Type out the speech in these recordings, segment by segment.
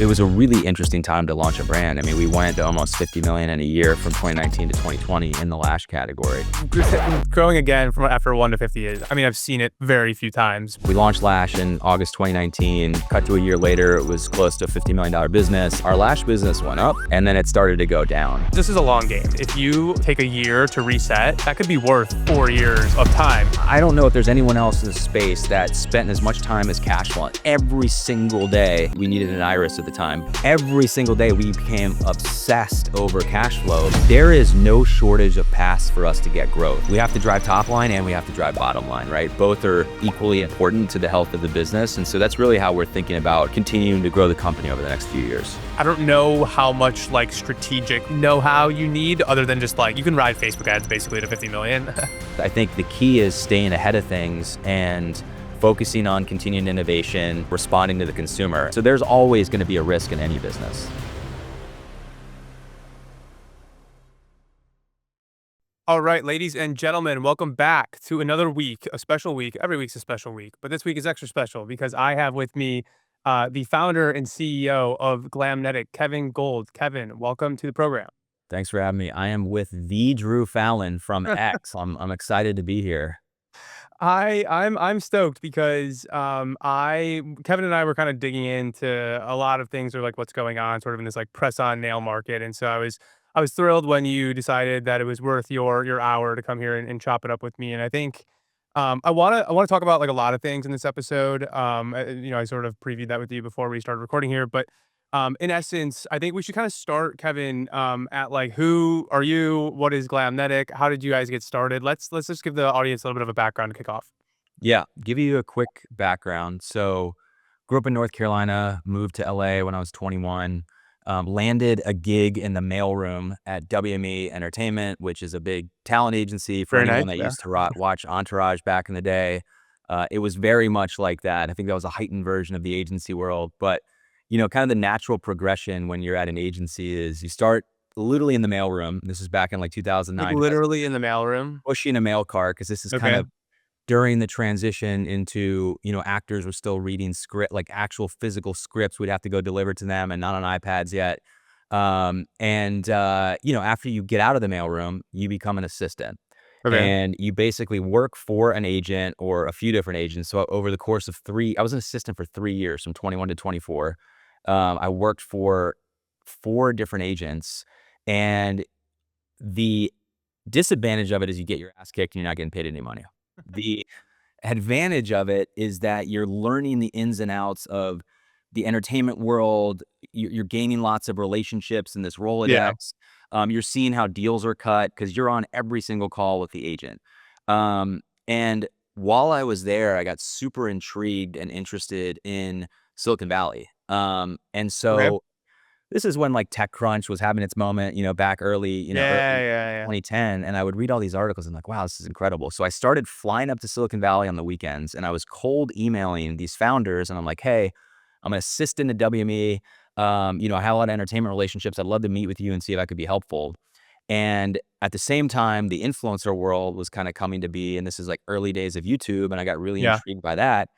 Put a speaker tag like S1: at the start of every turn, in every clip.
S1: It was a really interesting time to launch a brand. I mean, we went to almost 50 million in a year from 2019 to 2020 in the lash category.
S2: Growing again from after 1 to 50 is, I mean, I've seen it very few times.
S1: We launched Lash in August 2019. Cut to a year later, it was close to a $50 million business. Our lash business went up and then it started to go down.
S2: This is a long game. If you take a year to reset, that could be worth 4 years of time.
S1: I don't know if there's anyone else in the space that spent as much time as cash flow. Every single day, we needed an iris at the time. Every single day, we became obsessed over cash flow. There is no shortage of paths for us to get growth. We have to drive top line and we have to drive bottom line, right? Both are equally important to the health of the business. And so that's really how we're thinking about continuing to grow the company over the next few years.
S2: I don't know how much like strategic know-how you need other than just like, you can ride Facebook ads basically to 50 million.
S1: I think the key is staying ahead of things and focusing on continuing innovation, responding to the consumer. So there's always going to be a risk in any business.
S2: All right, ladies and gentlemen, welcome back to another week, a special week. Every week's a special week, but this week is extra special because I have with me the founder and CEO of Glamnetic, Kevin Gould. Kevin, welcome to the program.
S1: Thanks for having me. I am with the Drew Fallon from X. I'm excited to be here.
S2: I'm stoked because Kevin and I were kind of digging into a lot of things, or like what's going on sort of in this like press on nail market. And so I was thrilled when you decided that it was worth your hour to come here and chop it up with me. And I think I want to talk about like a lot of things in this episode. I sort of previewed that with you before we started recording here, but in essence, I think we should kind of start, Kevin, at like, who are you? What is Glamnetic? How did you guys get started? Let's just give the audience a little bit of a background to kick off.
S1: Yeah, give you a quick background. So grew up in North Carolina, moved to LA when I was 21, landed a gig in the Mailroom at WME Entertainment, which is a big talent agency for
S2: Very
S1: anyone
S2: nice,
S1: that
S2: yeah.
S1: used to watch Entourage back in the day. It was very much like that. I think that was a heightened version of the agency world, but kind of the natural progression when you're at an agency is you start literally in the mailroom. This is back in like 2009.
S2: Like literally in the mailroom.
S1: Pushing a mail cart because this is kind
S2: Okay.
S1: of during the transition into, actors were still reading script, like actual physical scripts we'd have to go deliver to them and not on iPads yet. After you get out of the mailroom, you become an assistant.
S2: Okay.
S1: And you basically work for an agent or a few different agents. So over the course of I was an assistant for 3 years, from 21 to 24. I worked for 4 different agents, and the disadvantage of it is you get your ass kicked and you're not getting paid any money. The advantage of it is that you're learning the ins and outs of the entertainment world. You're gaining lots of relationships in this Rolodex. You're seeing how deals are cut because you're on every single call with the agent. And while I was there, I got super intrigued and interested in Silicon Valley. And so
S2: Okay.
S1: this is when like TechCrunch was having its moment, back early, early
S2: Yeah.
S1: 2010. And I would read all these articles and like, wow, this is incredible. So I started flying up to Silicon Valley on the weekends and I was cold emailing these founders. And I'm like, hey, I'm an assistant at WME. I have a lot of entertainment relationships. I'd love to meet with you and see if I could be helpful. And at the same time, the influencer world was kind of coming to be, and this is like early days of YouTube. And I got really
S2: Yeah.
S1: intrigued by that.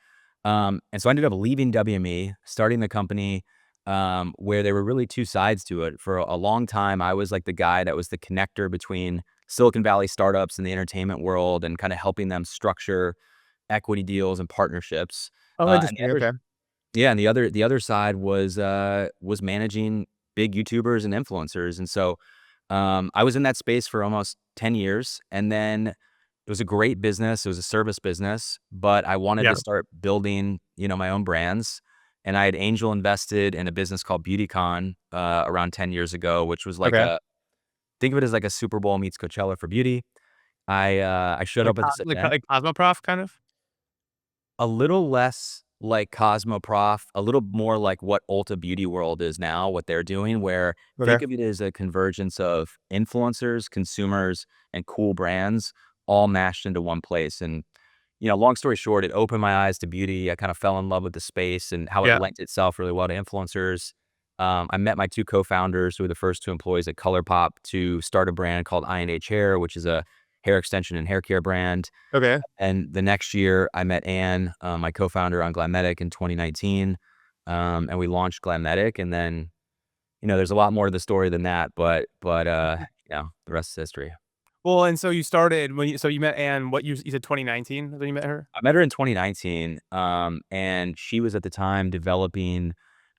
S1: And so I ended up leaving WME, starting the company, where there were really 2 sides to it. For a long time, I was like the guy that was the connector between Silicon Valley startups and the entertainment world and kind of helping them structure equity deals and partnerships.
S2: Oh,
S1: And
S2: interesting. Okay.
S1: and the other side was managing big YouTubers and influencers. And so I was in that space for almost 10 years. And then it was a great business. It was a service business, but I wanted to start building, my own brands. And I had angel invested in a business called BeautyCon around 10 years ago, which was like
S2: Okay.
S1: think of it as like a Super Bowl meets Coachella for beauty. I showed up at this event,
S2: Like Cosmoprof kind of.
S1: a little less like Cosmoprof, a little more like what Ulta Beauty World is now, what they're doing, where think
S2: Okay.
S1: of it as a convergence of influencers, consumers, and cool brands all mashed into one place. And long story short, it opened my eyes to beauty. I kind of fell in love with the space and how it
S2: Yeah.
S1: lent itself really well to influencers. I met my 2 co-founders who were the first 2 employees at ColourPop to start a brand called I&H Hair, which is a hair extension and hair care brand.
S2: Okay.
S1: And the next year I met Anne, my co-founder on Glamnetic in 2019. and we launched Glamnetic, and then, there's a lot more to the story than that, but the rest is history.
S2: Well, and so you started when you met Anne, what you said 2019 is when you met her?
S1: I met her in 2019, and she was at the time developing,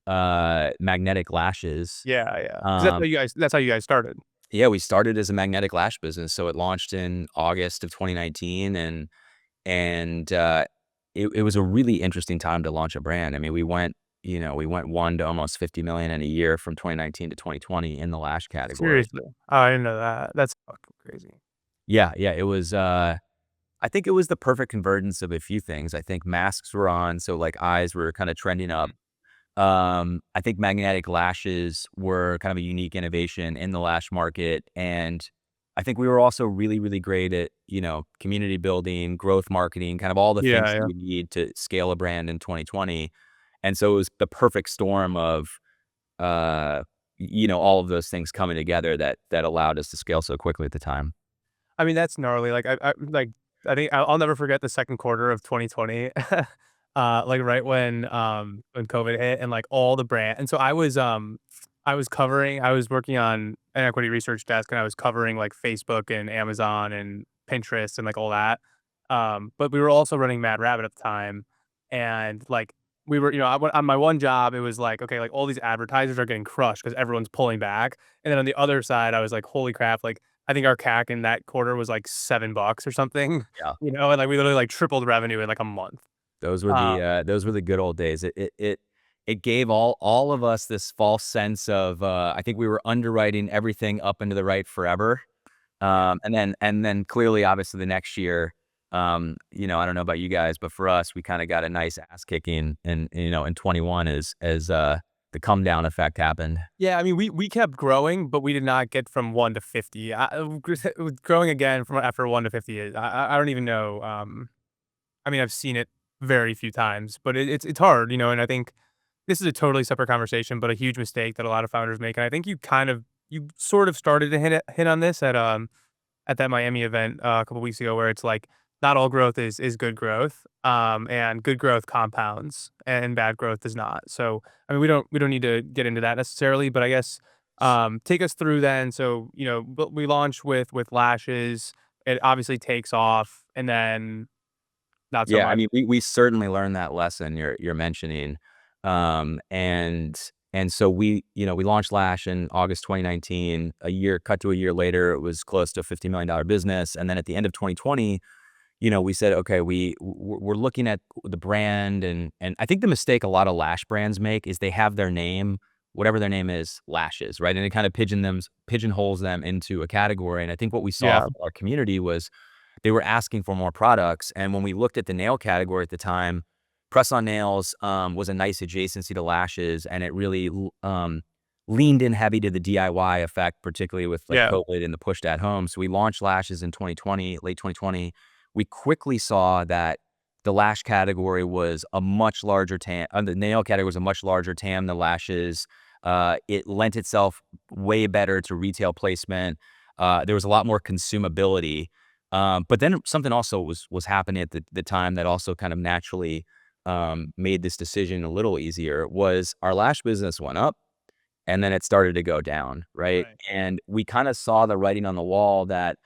S1: magnetic lashes.
S2: Yeah, yeah. 'Cause
S1: Um,
S2: that's how you guys started.
S1: yeah, we started as a magnetic lash business, so it launched in August of 2019, and it was a really interesting time to launch a brand. I mean, we went 1 to almost 50 million in a year from 2019 to 2020 in the lash category.
S2: Seriously? Oh, I didn't know that. That's fucking crazy.
S1: Yeah, yeah, it was, I think it was the perfect convergence of a few things. I think masks were on, so, like, eyes were kinda trending up.
S2: Mhm.
S1: I think magnetic lashes were kind of a unique innovation in the lash market, and I think we were also really, really great at, community building, growth marketing, kind of all the
S2: Yeah,
S1: things that
S2: yeah.
S1: you need to scale a brand in 2020, and so it was the perfect storm of, uh, all of those things coming together that allowed us to scale so quickly at the time.
S2: I mean, that's gnarly. I think I'll never forget the second quarter of 2020. Like right when COVID hit and like all the brand and so I was working on an equity research desk and I was covering like Facebook and Amazon and Pinterest and like all that. But we were also running Mad Rabbit at the time. And like we were, on my one job, it was like, okay, like all these advertisers are getting crushed because everyone's pulling back. And then on the other side, I was like, holy crap, like I think our CAC in that quarter was like $7 or something,
S1: Yeah.
S2: and like we literally like tripled revenue in like a month.
S1: Those were the good old days. It gave all of us this false sense of, I think we were underwriting everything up into the right forever.
S2: Yeah.
S1: And then clearly, obviously, the next year, I don't know about you guys, but for us, we kinda got a nice ass kicking in 21 as the come down effect happened.
S2: Yeah, I mean, we kept growing, but we did not get from 1 to 50. Growing again from after 1 to 50 is I don't even know, I mean, I've seen it very few times, but it's hard, and I think this is a totally separate conversation, but a huge mistake that a lot of founders make, and I think you sort of started to hit on this at that Miami event, a couple weeks ago where it's like, not all growth is good growth, and good growth compounds and bad growth does not. So, I mean, we don't need to get into that necessarily, but I guess, take us through then. So, we launch with lashes, it obviously takes off, and then not so
S1: Yeah, I
S2: much.
S1: mean, we certainly learned that lesson you're mentioning. And so we launched Lash in August 2019. Cut to a year later, it was close to a $50 million business. And then at the end of 2020, we said, okay, we're looking at the brand, and I think the mistake a lot of lash brands make is they have their name, whatever their name is, lashes, right? And it kind of pigeonholes them into a category. And I think what we saw
S2: Yeah,
S1: from our community was they were asking for more products. And when we looked at the nail category at the time, press on nails was a nice adjacency to lashes, and it really leaned in heavy to the DIY effect, particularly with like
S2: yeah,
S1: COVID and the push to at home. So we launched lashes in 2020, late 2020. We quickly saw that the lash category was a much larger TAM. The nail category was a much larger TAM than lashes. It lent itself way better to retail placement. There was a lot more consumability. But then something also was happening at the time that also kind of naturally made this decision a little easier. Was our lash business went up and then it started to go down, right?
S2: right.
S1: And we kind of saw the writing on the wall that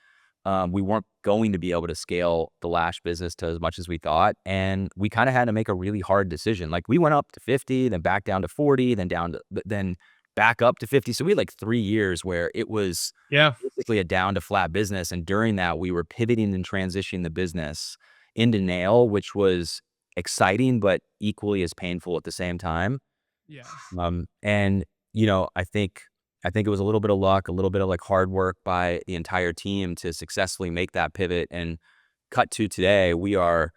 S1: we weren't going to be able to scale the lash business to as much as we thought, and we kind of had to make a really hard decision. Like we went up to 50, then back down to 40, then back up to 50. So we had like 3 years where it was
S2: Yeah,
S1: basically a down to flat business, and during that, we were pivoting and transitioning the business into nail, which was exciting but equally as painful at the same time.
S2: yeah.
S1: And I think it was a little bit of luck, a little bit of like hard work by the entire team to successfully make that pivot. And cut to today, we are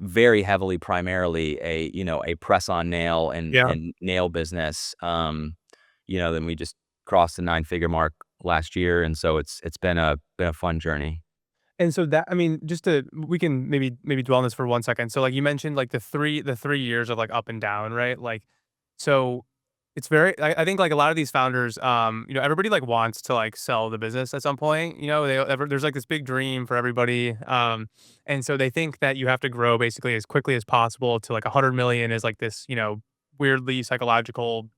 S1: very heavily, primarily a press on nail and
S2: Yeah.
S1: and nail business. Then we just crossed the 9-figure mark last year, and so it's been a fun journey.
S2: And so that I mean, just to we can maybe dwell on this for 1 second. So, like, you mentioned, like, the 3 years of, like, up and down, right? Like, so it's very I think, like, a lot of these founders, everybody, like, wants to, like, sell the business at some point, there's, like, this big dream for everybody, and so they think that you have to grow basically as quickly as possible to, like, 100 million is, like, this, weirdly psychological,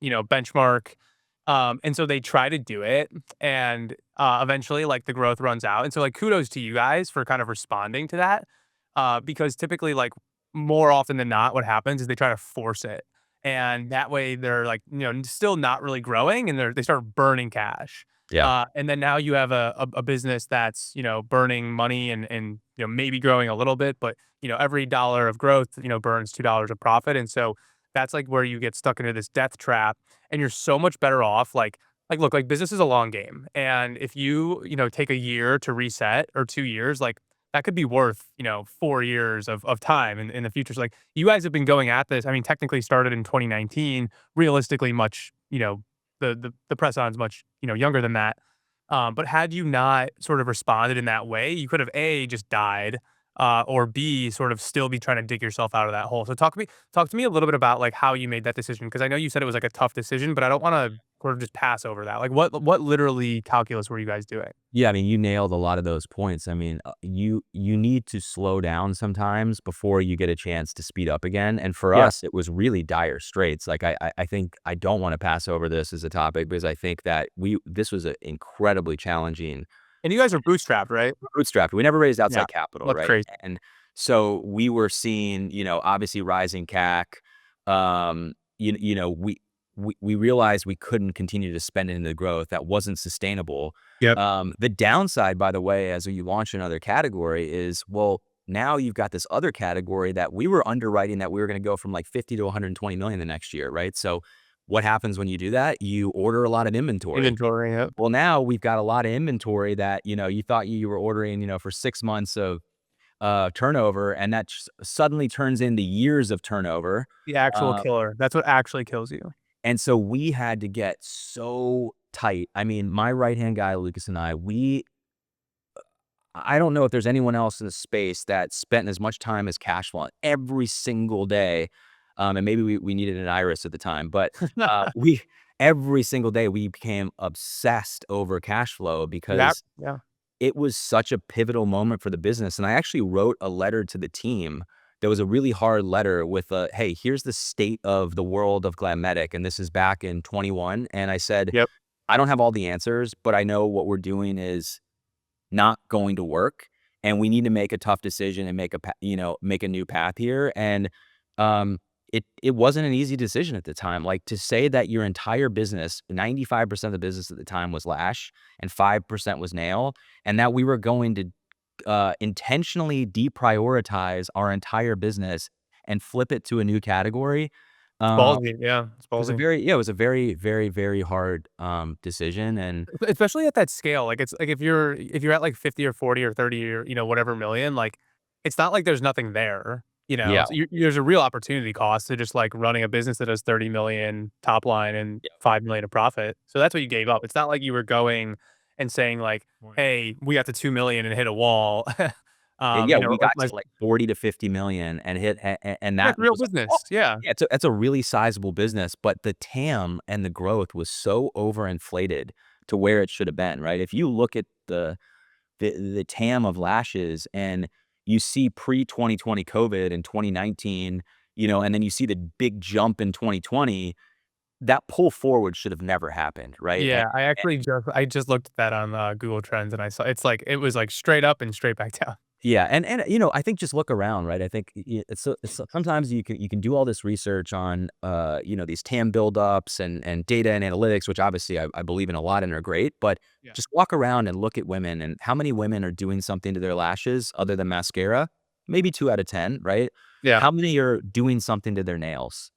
S2: benchmark. And so they try to do it, and eventually, like, the growth runs out. And so, like, kudos to you guys for kind of responding to that, because typically, like, more often than not, what happens is they try to force it, and that way they're like, still not really growing, and they start burning cash.
S1: Yeah.
S2: And then now you have a business that's, burning money, and maybe growing a little bit, but every dollar of growth, burns $2 of profit. And so that's like where you get stuck into this death trap, and you're so much better off. Like, look, like, business is a long game, and if you, take a year to reset, or 2 years, like, that could be worth, 4 years of time in the future. So, like, you guys have been going at this. I mean, technically started in 2019. Realistically, much, the press on's much, younger than that. But had you not sort of responded in that way, you could have A, just died, or B, sort of still be trying to dig yourself out of that hole. So talk to me a little bit about, like, how you made that decision, because I know you said it was like a tough decision, but I don't want to sort of just pass over that. Like, what literally calculus were you guys doing?
S1: Yeah, I mean, you nailed a lot of those points. I mean, you need to slow down sometimes before you get a chance to speed up again. And for
S2: Yeah.
S1: us, it was really dire straits. Like I think I don't want to pass over this as a topic because I think that this was an incredibly challenging
S2: And you guys are bootstrapped, right?
S1: bootstrapped. We never raised
S2: Yeah.
S1: outside capital,
S2: That's
S1: right?
S2: crazy.
S1: And so we were seeing, obviously rising CAC. We realized we couldn't continue to spend into the growth. That wasn't sustainable.
S2: Yep.
S1: The downside, by the way, as you launch another category is, well, now you've got this other category that we were underwriting that we were going to go from like 50 to 120 million the next year, right? So what happens when you do that? You order a lot of inventory.
S2: Inventory. Yep.
S1: Well, now we've got a lot of inventory that, you thought you were ordering, for 6 months of turnover, and that suddenly turns into years of turnover.
S2: The actual
S1: Uh,
S2: killer. That's what actually kills you.
S1: and so we had to get so tight. I mean, my right-hand guy, Lucas, and I don't know if there's anyone else in the space that spent as much time as cash flow every single day. And maybe we needed an iris at the time, but we every single day we became obsessed over cash flow
S2: Yeah.
S1: because
S2: Yeah.
S1: it was such a pivotal moment for the business. And I actually wrote a letter to the team. There was a really hard letter with hey, here's the state of the world of Glamnetic. And this is back in 21. And I said,
S2: Yep.
S1: I don't have all the answers, but I know what we're doing is not going to work, and we need to make a tough decision and make a new path here. And it wasn't an easy decision at the time. Like, to say that your entire business, 95% of the business at the time was lash and 5% was nail, and that we were going to intentionally deprioritize our entire business and flip it to a new category.
S2: It's
S1: Uh,
S2: ballsy. Yeah. It's
S1: it was a
S2: ballsy.
S1: very, yeah, it was a very, very, very hard decision. And
S2: Especially at that scale. Like, it's like if you're at like 50 or 40 or 30 or, whatever million, like, it's not like there's nothing there.
S1: yeah,
S2: So there's a real opportunity cost to just like running a business that does 30 million top line and
S1: yeah,
S2: 5 million of profit. So that's what you gave up. It's not like you were going and saying like,
S1: right.
S2: "Hey, we got to 2 million and hit a wall."
S1: Yeah, we got
S2: Like,
S1: to, like, 40 to 50 million and hit and
S2: like
S1: that
S2: real
S1: was all.
S2: business. Yeah.
S1: Yeah, it's a really sizable business, but the TAM and the growth was so overinflated to where it should have been, right? If you look at the TAM of lashes and you see pre-2020 COVID in 2019, and then you see the big jump in 2020, that pull forward should have never happened, right?
S2: Yeah, I just looked at that on, Google Trends, and I saw it's like it was, like, straight up and straight back down.
S1: Yeah, and I think just look around, right? I think it's sometimes you can do all this research on these TAM buildups and data and analytics, which obviously I believe in a lot and are great. But
S2: Yeah.
S1: just walk around and look at women and how many women are doing something to their lashes other than mascara? Maybe 2 out of 10, right?
S2: Yeah,
S1: How many are doing something to their nails?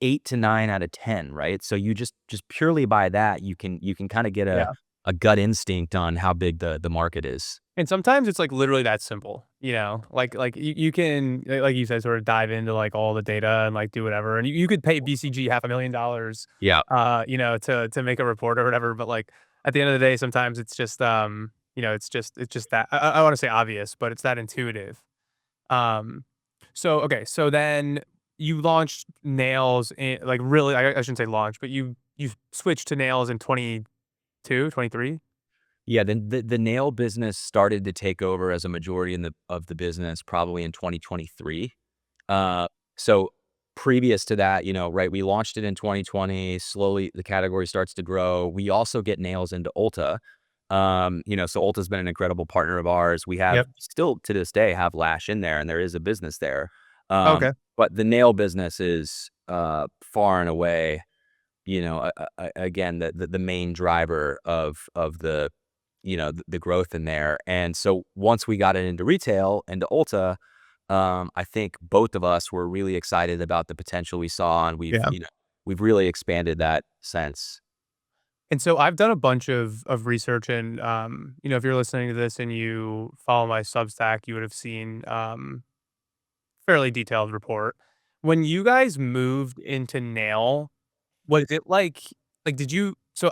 S1: 8 to 9 out of 10, right? So you just purely by that you can kind of get
S2: yeah.
S1: a gut instinct on how big the market is.
S2: And sometimes it's, like, literally that simple, you know? Like, you can, like you said, sort of dive into, like, all the data and, like, do whatever, and you could pay BCG $500,000,
S1: Yeah.
S2: to make a report or whatever, but, like, at the end of the day, sometimes it's just, it's just that I wanna say obvious, but it's that intuitive. Um, so, okay, so then you launched nails in, like, really, I shouldn't say launch, but you switched to nails in 22, 23.
S1: Yeah, the nail business started to take over as a majority of the business probably in 2023. Uh, so previous to that, right, we launched it in 2020. Slowly, the category starts to grow. We also get nails into Ulta. So Ulta's been an incredible partner of ours. We have
S2: Yep.
S1: still to this day have Lash in there, and there is a business there.
S2: Okay.
S1: But the nail business is far and away, again, the main driver of the growth in there. And so once we got it into retail, into Ulta, I think both of us were really excited about the potential we saw, and
S2: Yeah.
S1: we've really expanded that since.
S2: And so I've done a bunch of research and, if you're listening to this and you follow my Substack, you would have seen, fairly detailed report. When you guys moved into nail, was it like, did you so,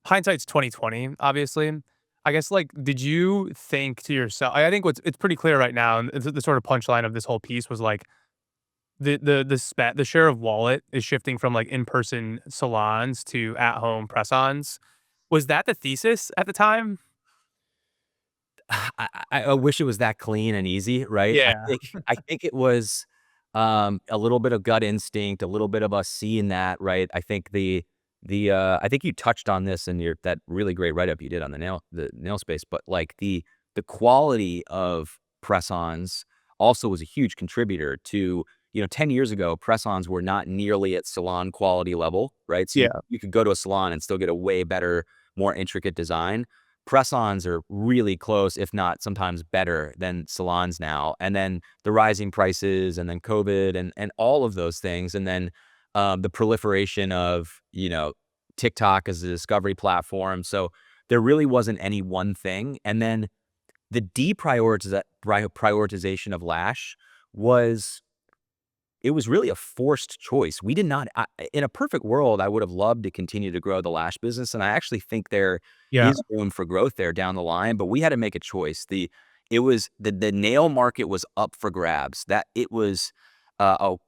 S2: hindsight's 2020, obviously. I guess, like, did you think to yourself I think it's pretty clear right now, and the sort of punchline of this whole piece was, like, the share of wallet is shifting from, like, in-person salons to at-home press-ons. Was that the thesis at the time?
S1: I wish it was that clean and easy, right? I
S2: Yeah.
S1: think I think it was, a little bit of gut instinct, a little bit of us seeing that, right? I think you touched on this in your that really great write-up you did on the nail space, but, like, the quality of press-ons also was a huge contributor to 10 years ago, press-ons were not nearly at salon quality level, right? So
S2: Yeah.
S1: you could go to a salon and still get a way better, more intricate design. Press-ons are really close, if not sometimes better than salons now. And then the rising prices, and then COVID, and all of those things, and then the proliferation of TikTok as a discovery platform. So there really wasn't any one thing. And then the prioritization of Lash was it was really a forced choice. We did not in a perfect world, I would have loved to continue to grow the lash business, and I actually think there
S2: Yeah.
S1: is room for growth there down the line, but we had to make a choice. The nail market was up for grabs. That it was a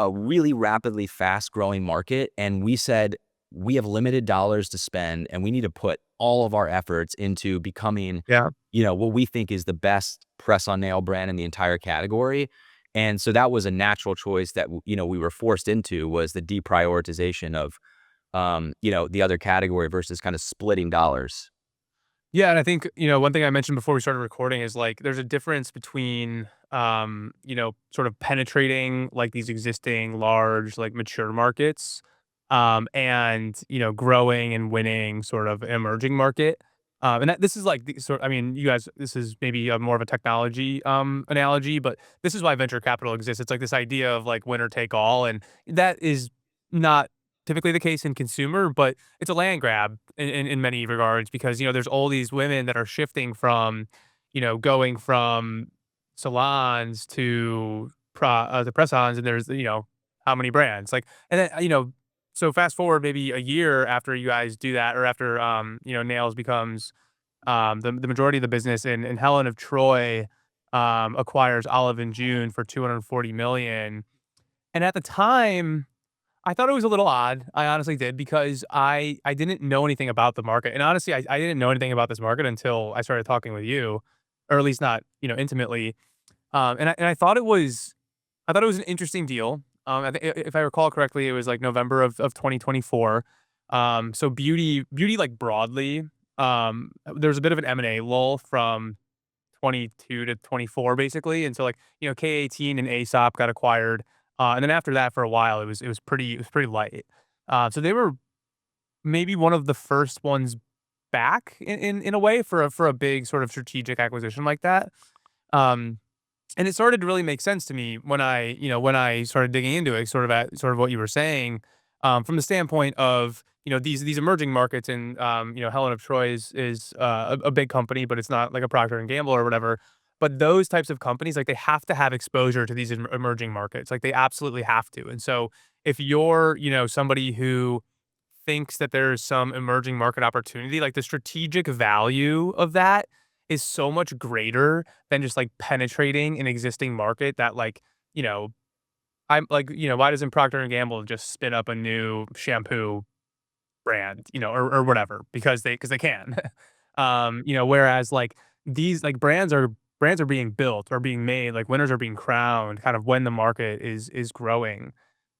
S1: really rapidly fast-growing market, and we said, "We have limited dollars to spend, and we need to put all of our efforts into becoming,
S2: Yeah.
S1: what we think is the best press-on nail brand in the entire category." And so that was a natural choice that, we were forced into, was the deprioritization of, the other category versus kind of splitting dollars.
S2: Yeah, and I think, one thing I mentioned before we started recording is, like, there's a difference between, sort of penetrating, like, these existing large, like, mature markets, and, growing and winning sort of emerging market. And this is like the sort I mean, you guys, this is maybe a more of a technology, analogy, but this is why venture capital exists. It's like this idea of, like, winner take all, and that is not typically the case in consumer, but it's a land grab in many regards because, there's all these women that are shifting from, going from salons to the press-ons, and there's, how many brands, like, and then, so fast forward maybe a year after you guys do that, or after, nails becomes, the majority of the business, and Helen of Troy, acquires Olive and June for 240 million. And at the time, I thought it was a little odd. I honestly did because I didn't know anything about the market, and honestly, I didn't know anything about this market until I started talking with you, or at least not, intimately. I thought it was an interesting deal. I think if I recall correctly, it was like November of 2024. So beauty like broadly, there was a bit of an M&A lull from 22 to 24 basically. And so, like, K18 and Aesop got acquired. And then after that for a while it was pretty light. So they were maybe one of the first ones back in a way for a big sort of strategic acquisition like that. Um and it started to really make sense to me when I started digging into it, sort of what you were saying, from the standpoint of, these emerging markets, and, Helen of Troy is a big company, but it's not like a Procter and Gamble or whatever. But those types of companies, like, they have to have exposure to these emerging markets, like, they absolutely have to. And so if you're, somebody who thinks that there's some emerging market opportunity, like, the strategic value of that is so much greater than just, like, penetrating an existing market that, like, you know, I'm like, why doesn't Procter& and Gamble just spin up a new shampoo brand, or whatever, because they can. Whereas, like, these, like, brands are being built or being made, like, winners are being crowned kind of when the market is growing.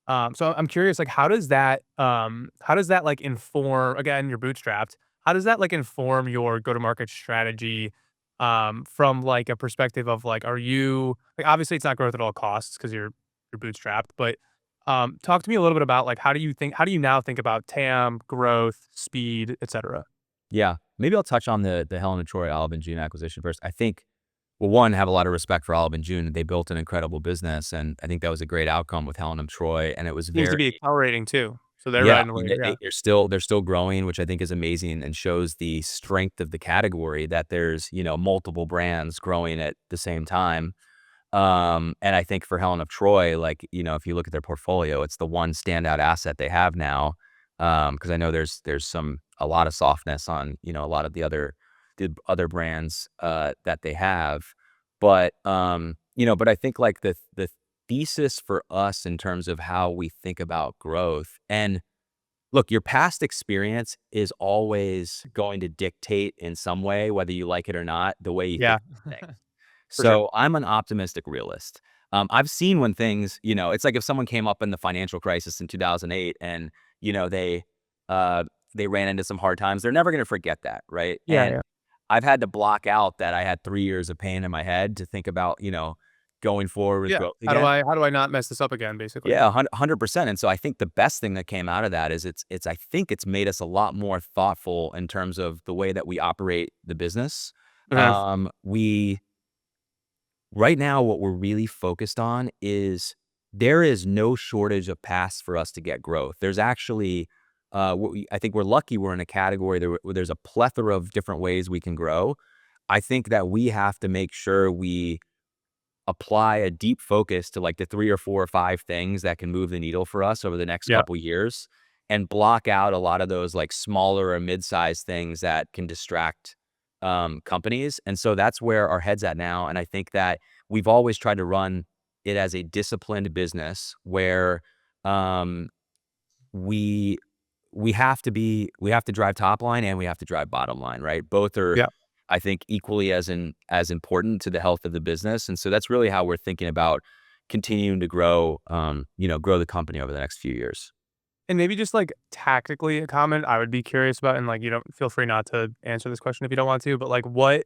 S2: So I'm curious, like, how does that like inform, again, you're bootstrapped. How does that like inform your go-to-market strategy from like a perspective of like, are you like, obviously it's not growth at all costs because you're bootstrapped, but talk to me a little bit about like how do you now think about TAM, growth, speed, etc.
S1: Yeah, maybe I'll touch on the Helen of Troy Olive and June acquisition first. I think, well, one, have a lot of respect for Olive and June. They built an incredible business, and I think that was a great outcome with Helen of Troy. And it was
S2: Seems to
S1: very,
S2: be accelerating too. So they're
S1: yeah,
S2: riding
S1: I
S2: the
S1: mean,
S2: wave, yeah.
S1: they're still growing, which I think is amazing and shows the strength of the category that there's multiple brands growing at the same time. And I think for Helen of Troy, like, if you look at their portfolio, it's the one standout asset they have now. Because I know there's a lot of softness on, a lot of the other brands that they have. But I think like the thesis for us in terms of how we think about growth, and look, your past experience is always going to dictate in some way, whether you like it or not, the way you think
S2: Yeah,
S1: about things.
S2: for sure.
S1: So I'm an optimistic realist. I've seen when things, it's like if someone came up in the financial crisis in 2008 and, you know, they, uh, they ran into some hard times, they're never going to forget that. Right.
S2: Yeah,
S1: And
S2: yeah.
S1: I've had to block out that I had 3 years of pain in my head to think about, going forward with
S2: Yeah.
S1: growth again.
S2: How do I not mess this up again, basically?
S1: Yeah, 100%. And so I think the best thing that came out of that is I think it's made us a lot more thoughtful in terms of the way that we operate the business.
S2: Mhm.
S1: We Right now, what we're really focused on is there is no shortage of paths for us to get growth. There's actually, I think we're lucky we're in a category where there's a plethora of different ways we can grow. I think that we have to make sure we apply a deep focus to like the 3 or 4 or 5 things that can move the needle for us over the next
S2: Yeah.
S1: couple years, and block out a lot of those like smaller or mid-sized things that can distract companies. And so that's where our head's at now. And I think that we've always tried to run it as a disciplined business where um, we we have to drive top line and we have to drive bottom line, right? Both are,
S2: Yeah.
S1: I think, equally as important to the health of the business. And so that's really how we're thinking about continuing to grow, grow the company over the next few years.
S2: And maybe just like tactically a comment I would be curious about, and like you don't feel free not to answer this question if you don't want to, but like what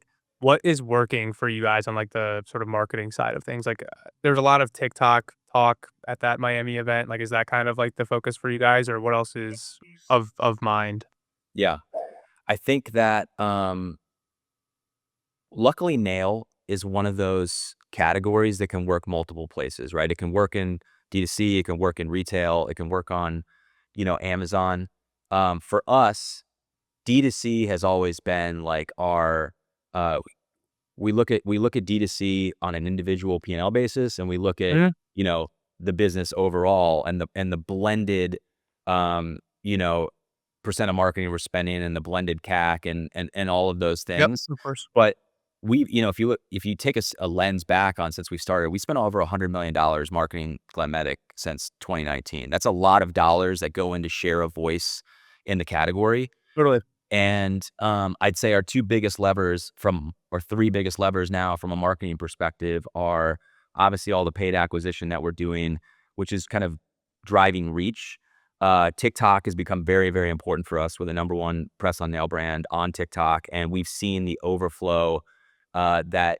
S2: is working for you guys on like the sort of marketing side of things? Like there's a lot of TikTok talk at that Miami event. Like is that kind of like the focus for you guys, or what else is of mind?
S1: Yeah. I think that luckily nail is one of those categories that can work multiple places, right? It can work in D2C, it can work in retail, it can work on, Amazon. For us, D2C has always been like our uh we look at D2C on an individual P&L basis, and we look at,
S2: Mhm.
S1: you know, the business overall and the blended um, you know, percent of marketing we're spending and the blended CAC and all of those
S2: Yep,
S1: things.
S2: of course.
S1: But if you take a lens back on since we started, we spent over $100 million marketing Glamnetic since 2019. That's a lot of dollars that go into share of voice in the category.
S2: Totally.
S1: And, I'd say our 2 biggest levers or 3 biggest levers now from a marketing perspective are obviously all the paid acquisition that we're doing, which is kind of driving reach. TikTok has become very, very important for us. We're the number 1 press on nail brand on TikTok, and we've seen the overflow, that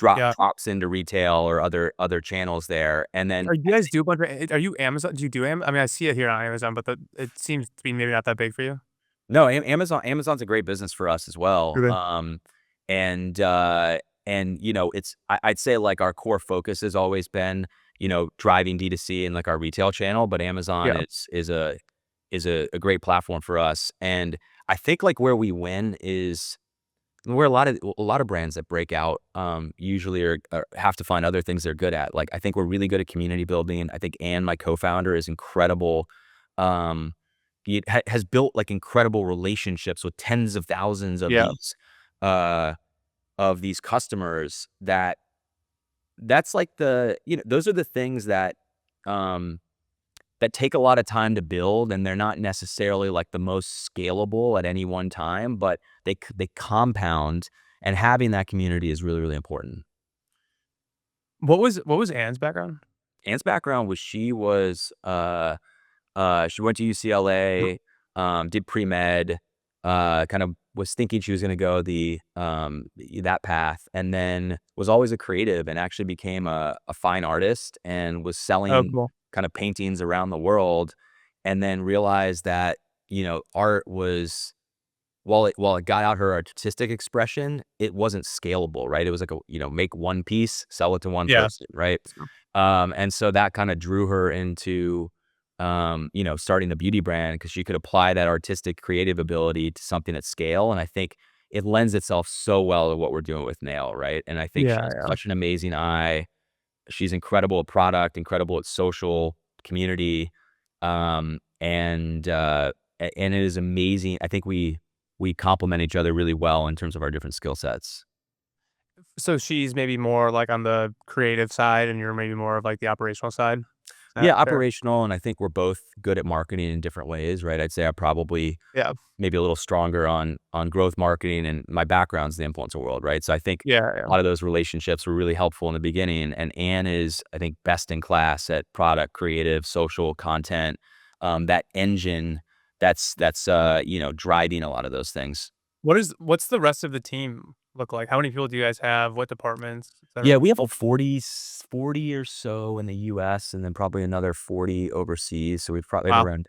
S2: Yeah.
S1: drops into retail or other channels there. And then
S2: Are you guys do a bunch of, are you Amazon? Do you do Am? I mean, I see it here on Amazon, but it seems to be maybe not that big for you.
S1: No, Amazon's a great business for us as well.
S2: Okay.
S1: And, uh, I'd say, like, our core focus has always been, driving D2C and, like, our retail channel, but Amazon
S2: Yeah.
S1: is a great platform for us. And I think, like, where we win is where a lot of brands that break out, usually have to find other things they're good at. Like, I think we're really good at community building. I think Anne, my co-founder, is incredible. Um, he has built, like, incredible relationships with tens of thousands
S2: Yeah.
S1: uh, of these customers that's like those are the things um, that take a lot of time to build, and they're not necessarily, like, the most scalable at any one time, but they compound, and having that community is really, really important.
S2: What was Anne's background?
S1: Anne's background was she went to UCLA, did pre-med, kind of was thinking she was gonna go that path, and then was always a creative and actually became a fine artist and was
S2: Oh,
S1: selling
S2: cool.
S1: kind of paintings around the world, and then realized that, art was while it got out her artistic expression, it wasn't scalable, right? It was like make one piece, sell it to one
S2: Yeah.
S1: person, right? And so that kinda drew her into, starting the beauty brand because she could apply that artistic creative ability to something at scale, and I think it lends itself so well to what we're doing with nail, right? And I think she
S2: Yeah,
S1: has
S2: yeah.
S1: such an amazing eye. She's incredible at product, incredible at social community, and it is amazing. I think we complement each other really well in terms of our different skill sets.
S2: So she's maybe more, like, on the creative side, and you're maybe more of, like, the operational side? Is
S1: Yeah,
S2: that fair?
S1: operational, and I think we're both good at marketing in different ways, right? I'd say I probably
S2: Yeah.
S1: maybe a little stronger on growth marketing, and my background's the influencer world, right? So I think
S2: Yeah,
S1: a
S2: yeah.
S1: lot of those relationships were really helpful in the beginning, and Anne is, I think, best in class at product, creative, social content, that engine that's driving a lot of those things.
S2: What's the rest of the team look like? How many people do you guys have? What departments,
S1: Yeah,
S2: etcetera?
S1: we have a 40 or so in the US and then probably another 40 overseas. So we've probably have
S2: Wow.
S1: around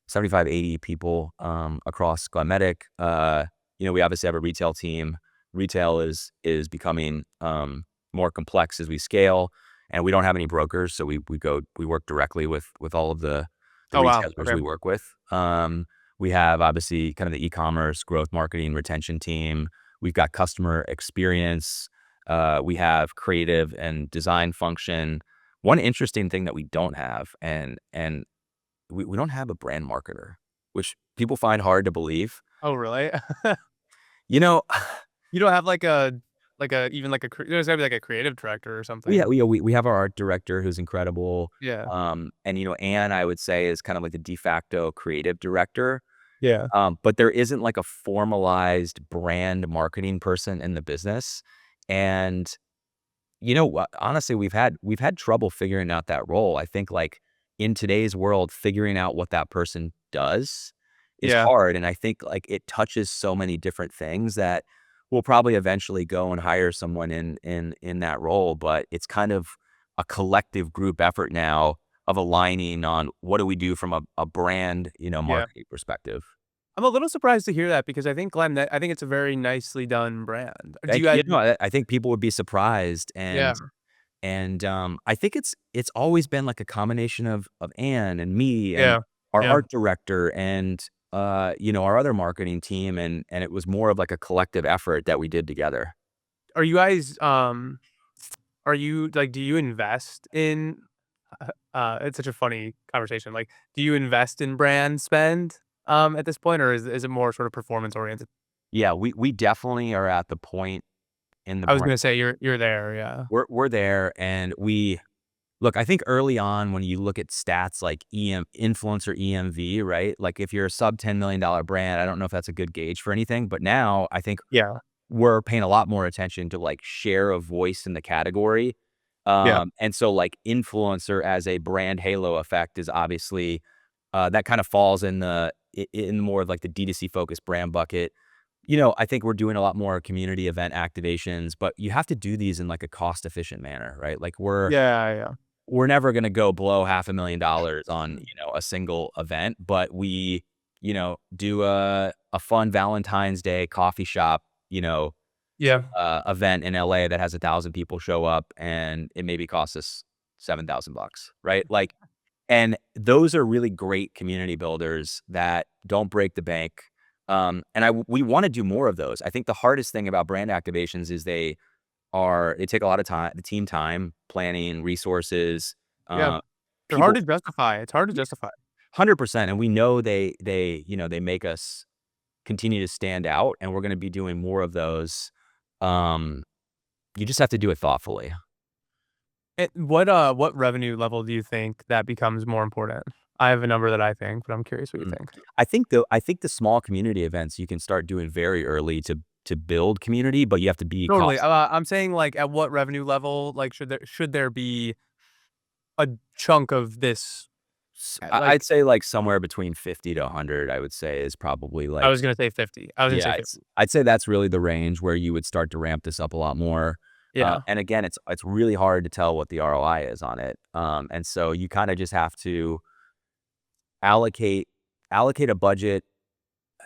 S1: 75, 80 people across Glamnetic. We obviously have a retail team. Retail is becoming more complex as we scale, and we don't have any brokers, so we work directly with all of the
S2: Oh, wow.
S1: retailers
S2: Okay.
S1: we work with. We have obviously kind of the e-commerce, growth marketing, retention team. We've got customer experience. We have creative and design function. One interesting thing that we don't have, and we don't have a brand marketer, which people find hard to believe.
S2: Oh, really?
S1: You know,
S2: You don't have, like a even, like, a cr there's gotta be, like, a creative director or
S1: we ha
S2: something.
S1: we have our art director who's incredible,
S2: Yeah.
S1: and, Anne, I would say, is kind of like the de facto creative director,
S2: Yeah.
S1: but there isn't, like, a formalized brand marketing person in the business, and honestly, we've had trouble figuring out that role. I think, like, in today's world, figuring out what that person does is
S2: Yeah.
S1: hard, and I think, like, it touches so many different things that we'll probably eventually go and hire someone in that role, but it's kind of a collective group effort now of aligning on what do we do from a brand,
S2: Yeah.
S1: marketing perspective.
S2: I'm a little surprised to hear that because I think it's a very nicely done brand. Do you
S1: Thank you.
S2: guys
S1: I think people would be surprised,
S2: Yeah.
S1: and I think it's always been like a combination of Anne and me and
S2: Yeah.
S1: our
S2: Yeah.
S1: art director and, our other marketing team, and it was more of like a collective effort that we did together.
S2: Are you guys, are you like, do you invest in it's such a funny conversation, like, do you invest in brand spend, at this point, or is it more sort of performance oriented?
S1: Yeah, we definitely are at the point in the
S2: I was
S1: brand.
S2: gonna say you're there, yeah.
S1: We're there, and we look, I think early on when you look at stats like influencer EMV, right? Like if you're a sub $10 million brand, I don't know if that's a good gauge for anything, but now I think
S2: Yeah.
S1: we're paying a lot more attention to, like, share of voice in the category.
S2: Yeah.
S1: And so, like, influencer as a brand halo effect is obviously, that kind of falls in more of, like, the D2C focused brand bucket. I think we're doing a lot more community event activations, but you have to do these in, like, a cost efficient manner, right? Like,
S2: Yeah, yeah.
S1: we're never gonna go blow $500,000 on, a single event, but we, do a fun Valentine's Day coffee shop,
S2: Yeah.
S1: event in LA that has 1,000 people show up, and it maybe costs us $7,000, right? Like, and those are really great community builders that don't break the bank. And we wanna do more of those. I think the hardest thing about brand activations is they take a lot of time, the team time, planning, resources,
S2: Yeah.
S1: uh,
S2: They're hard
S1: people.
S2: to justify, it's hard to
S1: Yeah,
S2: justify.
S1: 100%, and we know they make us continue to stand out, and we're gonna be doing more of those. Um, you just have to do it thoughtfully.
S2: What revenue level do you think that becomes more important? I have a number that I think, but I'm curious what you
S1: Mm.
S2: think.
S1: I think the small community events you can start doing very early to build community, but you have to be
S2: Totally,
S1: cost.
S2: I'm saying, like, at what revenue level, like, should there be a chunk of this,
S1: I'd
S2: like,
S1: say, like, somewhere between 50 to 100, I would say is probably,
S2: I
S1: like
S2: was gonna say 50. I was gonna say
S1: yeah,
S2: 50.
S1: I'd say that's really the range where you would start to ramp this up a lot more.
S2: Yeah.
S1: And again, it's really hard to tell what the ROI is on it. And so you kinda just have to allocate allocate a budget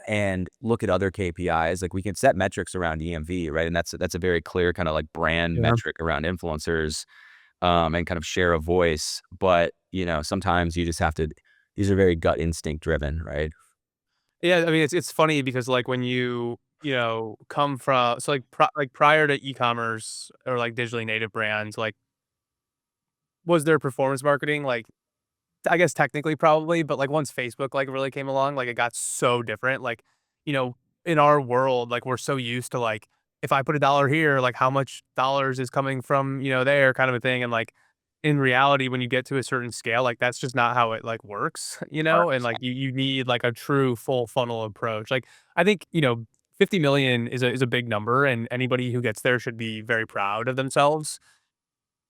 S1: and look at other KPIs. Like, we can set metrics around EMV, right? And that's a very clear kinda, like, brand
S2: Yeah.
S1: metric around influencers, and kind of share a voice. But, sometimes you just have to these are very gut instinct driven, right?
S2: Yeah, I mean, it's funny because, like, when come from, so, like, prior to e-commerce or, like, digitally native brands, like, was there performance marketing? Like, I guess technically probably, but, like, once Facebook, like, really came along, like, it got so different. Like, you know, in our world, like, we're so used to, like, if I put $1 here, like, how much dollars is coming from, there kind of a thing. And, like, in reality, when you get to a certain scale, like, that's just not how it, like, works, and, like,
S1: 100%.
S2: you need, like, a true full funnel approach. Like, I think, 50 million is a big number, and anybody who gets there should be very proud of themselves.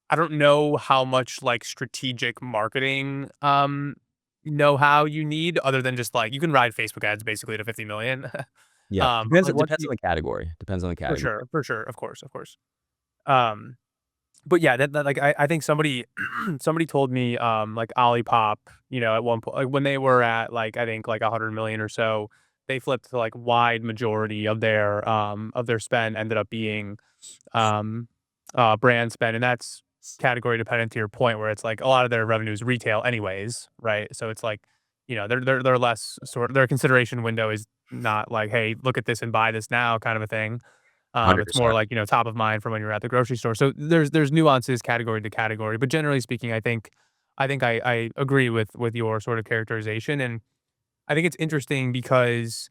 S2: I don't know how much, like, strategic marketing, know-how you need other than just, like, you can ride Facebook ads basically to 50 million.
S1: Yeah.
S2: But,
S1: Depends
S2: like, once
S1: depends
S2: you
S1: on the category. Depends on the category.
S2: for sure, of course, of course. Um, but yeah, like, I think somebody somebody told me, like, Olipop, at one point, like, when they were at, like, I think, like, 100 million or so, they flipped to, like, wide majority of their spend ended up being, um, brand spend. And that's category dependent, to your point, where it's like a lot of their revenue is retail anyways, right? So it's like, they're less their consideration window is not like, "Hey, look at this and buy this now," kind of a thing. It's more
S1: 100%.
S2: like, top of mind from when you're at the grocery store. So there's nuances category to category, but generally speaking, I think I agree with your sort of characterization. And I think it's interesting because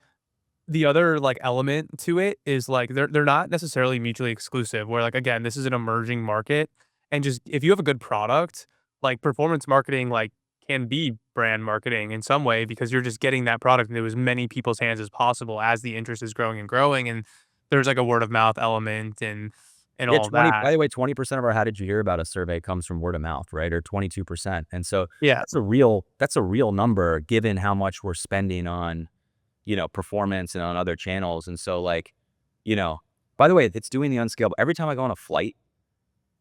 S2: the other, like, element to it is, like, they're not necessarily mutually exclusive, where, like, again, this is an emerging market, and just if you have a good product, like, performance marketing, like, can be brand marketing in some way, because you're just getting that product into as many people's hands as possible as the interest is growing and growing. And there's, like, a word of mouth element and
S1: Yeah,
S2: all
S1: 20
S2: that.
S1: by the way, 20% of our "How did you hear about us?" survey comes from word of mouth, right? Or 22%. And so
S2: Yeah,
S1: that's a real number given how much we're spending on, performance and on other channels. And so, like, you know by the way, it's doing the unscalable. Every time I go on a flight,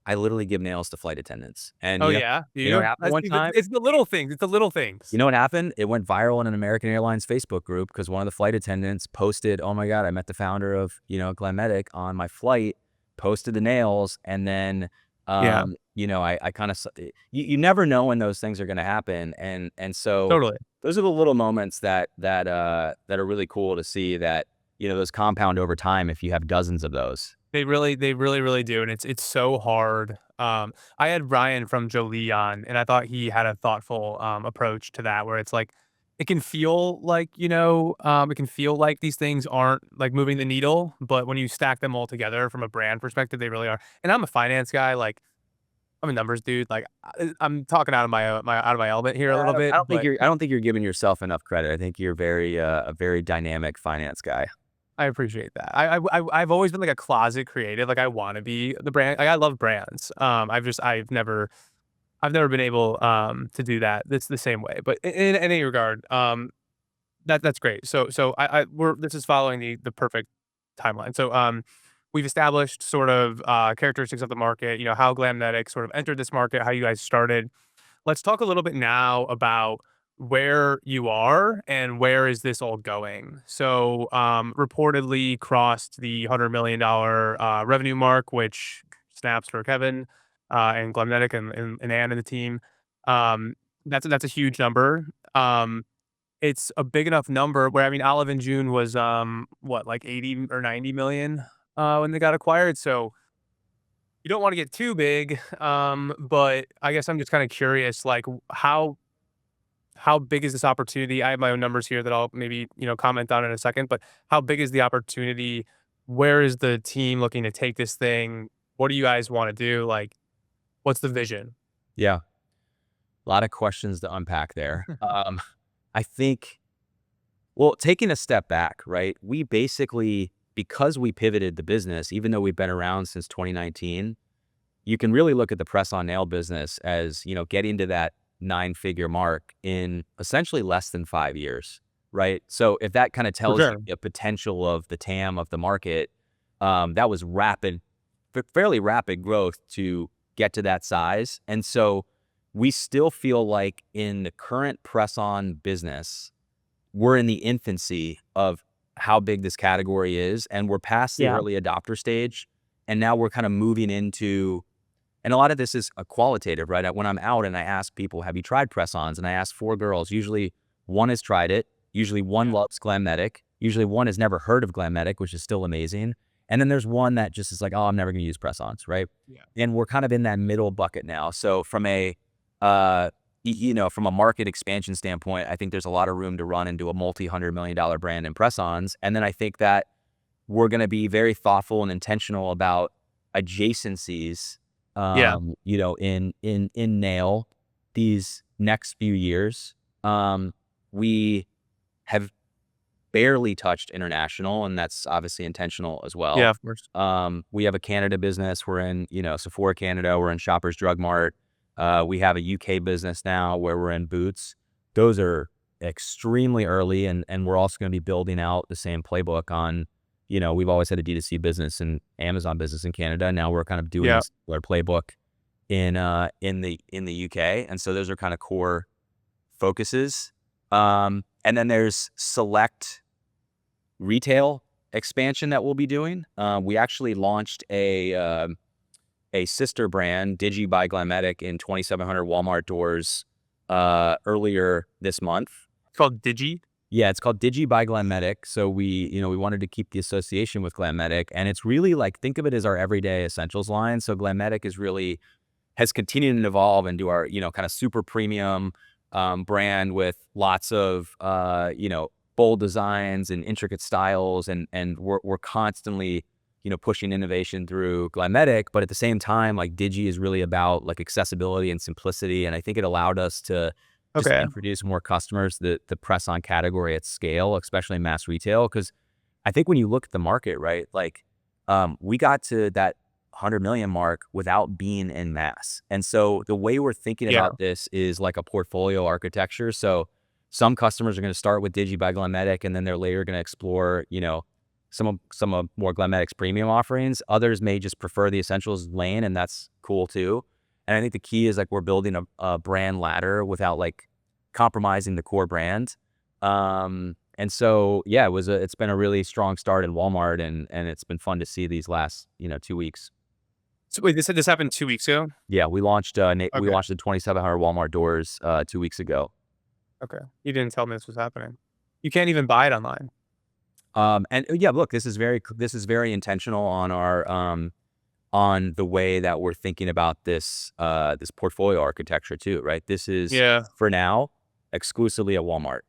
S1: I literally give nails to flight attendants. And
S2: oh, yeah, do
S1: you know what
S2: you?
S1: happened
S2: I
S1: one
S2: see, the
S1: time?
S2: it's the little things, it's the little things.
S1: You know what happened? It went viral in an American Airlines Facebook group because one of the flight attendants posted, "Oh my god, I met the founder of, Glamnetic on my flight," posted the nails, and then,
S2: Yeah,
S1: I kinda you never know when those things are gonna happen. And so
S2: totally.
S1: those are the little moments that are really cool to see that, those compound over time if you have dozens of those.
S2: They really do, and it's so hard. I had Ryan from Jolie on, and I thought he had a thoughtful, approach to that, where it's like, it can feel like, it can feel like these things aren't, like, moving the needle, but when you stack them all together from a brand perspective, they really are. And I'm a finance guy, like, I'm a numbers dude, like, I'm talking out of my element here a
S1: Yeah,
S2: little
S1: I
S2: bit,
S1: don't think
S2: but
S1: you're giving yourself enough credit. I think you're a very dynamic finance guy.
S2: I appreciate that. I've always been, like, a closet creative. Like, I wanna be the brand, like, I love brands. I've never been able, to do that. That's the same way. But in any regard, that's great. So we're this is following the perfect timeline. So, we've established sort of, characteristics of the market, how Glamnetic sort of entered this market, how you guys started. Let's talk a little bit now about where you are and where is this all going. So, reportedly crossed the $100 million revenue mark, which snaps for Kevin, and Glamnetic, and Ann and the team. Um, that's a huge number. It's a big enough number where, I mean, Olive and June was, what, like 80 or 90 million, when they got acquired. So you don't want to get too big, but I guess I'm just kind of curious, like, how big is this opportunity? I have my own numbers here that I'll maybe, comment on in a second, but how big is the opportunity? Where is the team looking to take this thing? What do you guys want to do? Like, what's the vision?
S1: Yeah, a lot of questions to unpack there. I think well, taking a step back, right? We basically because we pivoted the business, even though we've been around since 2019, you can really look at the press-on nail business as, getting to that 9-figure mark in essentially less than 5 years, right? So if that kind of
S2: For
S1: tells you
S2: sure.
S1: the potential of the TAM of the market, that was fairly rapid growth to get to that size. And so we still feel like in the current press-on business, we're in the infancy of how big this category is, and we're past the
S2: Yeah.
S1: early adopter stage, and now we're kind of moving into, and a lot of this is a qualitative, right? When I'm out and I ask people, have you tried press-ons? And I ask 4 girls, usually one has tried it, usually one
S2: Yeah.
S1: loves Glamnetic, usually one has never heard of Glamnetic, which is still amazing. And then there's one that just is like, oh, I'm never gonna use press-ons, right?
S2: Yeah.
S1: And we're kind of in that middle bucket now. So from uh, from a market expansion standpoint, I think there's a lot of room to run into a multi-$100 million brand in press-ons. And then I think that we're going to be very thoughtful and intentional about adjacencies,
S2: Yeah.
S1: in nail these next few years. We have barely touched international, and that's obviously intentional as
S2: Yeah,
S1: well.
S2: of course.
S1: We have a Canada business. We're in, Sephora Canada. We're in Shoppers Drug Mart. We have a UK business now where we're in Boots. Those are extremely early, and we're also going to be building out the same playbook on, we've always had a D2C business and Amazon business in Canada. Now we're kind of doing
S2: Yeah.
S1: a similar playbook in the UK. And so those are kind of core focuses. And then there's select retail expansion that we'll be doing. We actually launched a sister brand, Digi by Glamnetic, in 2,700 Walmart doors earlier this month.
S2: It's called Digi.
S1: Yeah, it's called Digi by Glamnetic. So we wanted to keep the association with Glamnetic, and it's really like, think of it as our everyday essentials line. So Glamnetic has continued to evolve into our, kind of super premium brand with lots of, bold designs and intricate styles. And we're constantly, pushing innovation through Glamnetic. But at the same time, like, Digi is really about like accessibility and simplicity. And I think it allowed us to just
S2: Okay.
S1: introduce more customers to the press-on category at scale, especially in mass retail. Because I think when you look at the market, right, like, we got to that 100 million mark without being in mass. And so the way we're thinking
S2: Yeah.
S1: about this is like a portfolio architecture. So some customers are going to start with Digi by Glamnetic, and then they're later going to explore, some of more Glamnetic's premium offerings. Others may just prefer the essentials lane, and that's cool too. And I think the key is like we're building a brand ladder without like compromising the core brand. And so, yeah, it's been a really strong start in Walmart, and it's been fun to see these last, 2 weeks.
S2: So wait, this happened 2 weeks ago?
S1: Yeah, we launched
S2: Okay.
S1: the 2,700 Walmart doors 2 weeks ago.
S2: Okay. You didn't tell me this was happening. You can't even buy it online.
S1: And yeah, look, this is very intentional on our on the way that we're thinking about this portfolio architecture too, right? This is
S2: Yeah.
S1: for now exclusively at Walmart.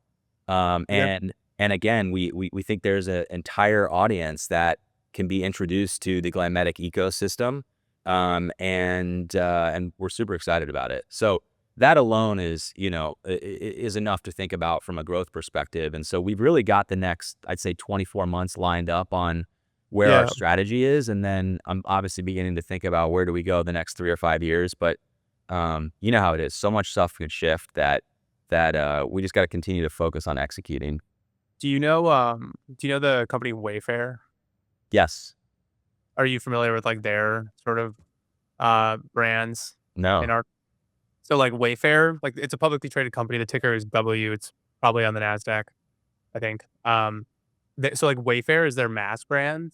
S2: Yeah.
S1: And again, we think there's an entire audience that can be introduced to the Glamnetic ecosystem, and we're super excited about it. So that alone is, is enough to think about from a growth perspective. And so we've really got the next, I'd say, 24 months lined up on where our
S2: Yeah.
S1: strategy is, and then I'm obviously beginning to think about where do we go the next 3 or 5 years. But you know how it is. So much stuff could shift that we just got to continue to focus on executing.
S2: Do you know the company Wayfair?
S1: Yes.
S2: Are you familiar with like their sort of brands in
S1: No.
S2: our so like Wayfair, like it's a publicly traded company. The ticker is W. It's probably on the NASDAQ, I think. So like Wayfair is their mass brand.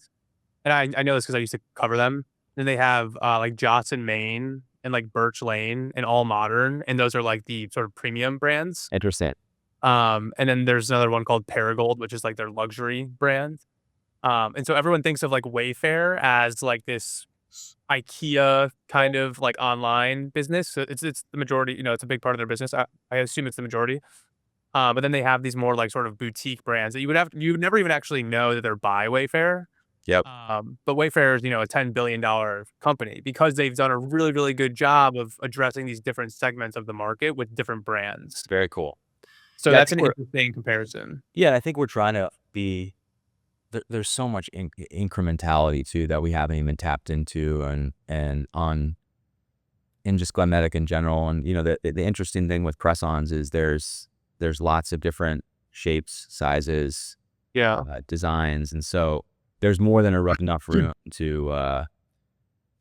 S2: And I know this because I used to cover them. Then they have like Johnson Main and like Birch Lane and All Modern, and those are like the sort of premium brands.
S1: Interesting.
S2: And then there's another one called Paragold, which is like their luxury brand. And so everyone thinks of like Wayfair as like this IKEA kind of like online business. So it's the majority, it's a big part of their business. I assume it's the majority. But then they have these more like sort of boutique brands that you would never even actually know that they're by Wayfair.
S1: Yep.
S2: But Wayfair is, a $10 billion company because they've done a really, really good job of addressing these different segments of the market with different brands.
S1: Very cool.
S2: So
S1: Yeah,
S2: that's an interesting comparison.
S1: I think we're trying to be. There's so much incrementality too that we haven't even tapped into, and on in just Glamnetic in general. And, the interesting thing with press-ons is there's lots of different shapes, sizes,
S2: Yeah.
S1: designs. And so there's more than enough room to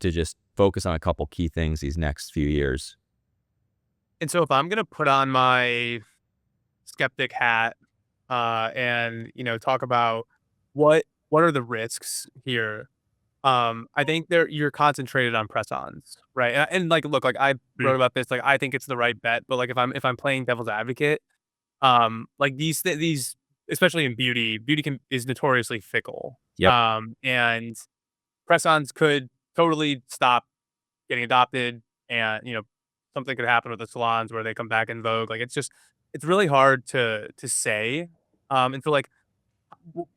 S1: just focus on a couple key things these next few years.
S2: And so if I'm gonna put on my skeptic hat, and talk about what are the risks here. I think you're concentrated on press-ons, right? Like, look, like I wrote about this, like I think it's the right bet, but like if I'm playing devil's advocate, like these, especially in beauty is notoriously fickle.
S1: Yep.
S2: And press-ons could totally stop getting adopted, and something could happen with the salons where they come back in vogue. Like it's really hard to say. And so like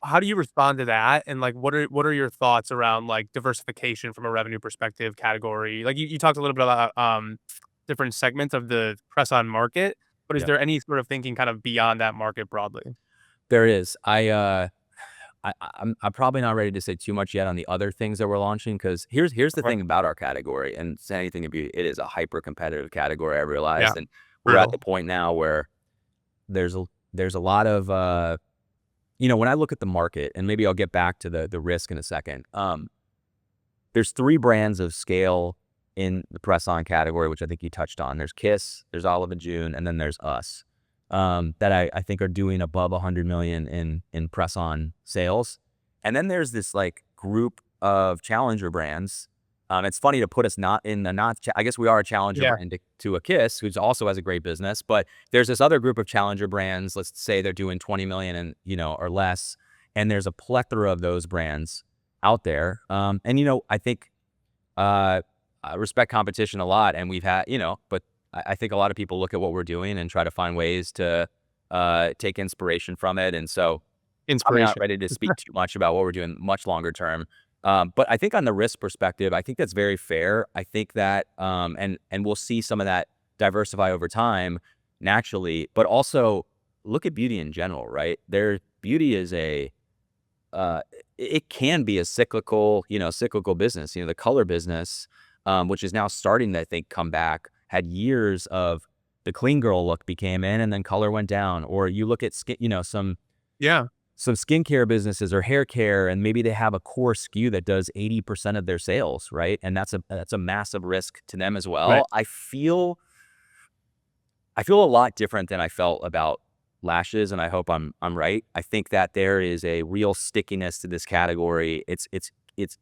S2: how do you respond to that? And like what are your thoughts around like diversification from a revenue perspective, category? Like you talked a little bit about different segments of the press on market, but is
S1: Yep.
S2: there any sort of thinking kind of beyond that market broadly?
S1: There is. I'm probably not ready to say too much yet on the other things that we're launching, because here's the
S2: Okay.
S1: thing about our category, and say anything to be, it is a hyper competitive category. I
S2: Yeah.
S1: realized, and we're at the
S2: Brutal.
S1: point now where there's a lot of when I look at the market, and maybe I'll get back to the risk in a second. There's three brands of scale in the press on category, which I think you touched on. There's Kiss, there's Olive and June, and then there's us, that I think are doing above 100 million in press on sales. And then there's this like group of challenger brands. It's funny to put us not in the not. I guess we are a challenger
S2: Yeah.
S1: brand to a Kiss, who's also has a great business. But there's this other group of challenger brands. Let's say they're doing 20 million and or less. And there's a plethora of those brands out there. And I think I respect competition a lot, and we've had but I think a lot of people look at what we're doing and try to find ways to take inspiration from it. And so I'm not
S2: Inspiration.
S1: ready to speak too much about what we're doing much longer term. But I think on the risk perspective, I think that's very fair. I think that, and we'll see some of that diversify over time naturally, but also look at beauty in general, right? Beauty is it can be a cyclical business. The color business, which is now starting to, I think, come back, had years of the clean girl look became in and then color went down. Or you look at skin,
S2: Yeah.
S1: some skincare businesses or hair care, and maybe they have a core SKU that does 80% of their sales, right? And that's a massive risk to them as
S2: Right.
S1: well. I feel a lot different than I felt about lashes, and I hope I'm right. I think that there is a real stickiness to this category. It's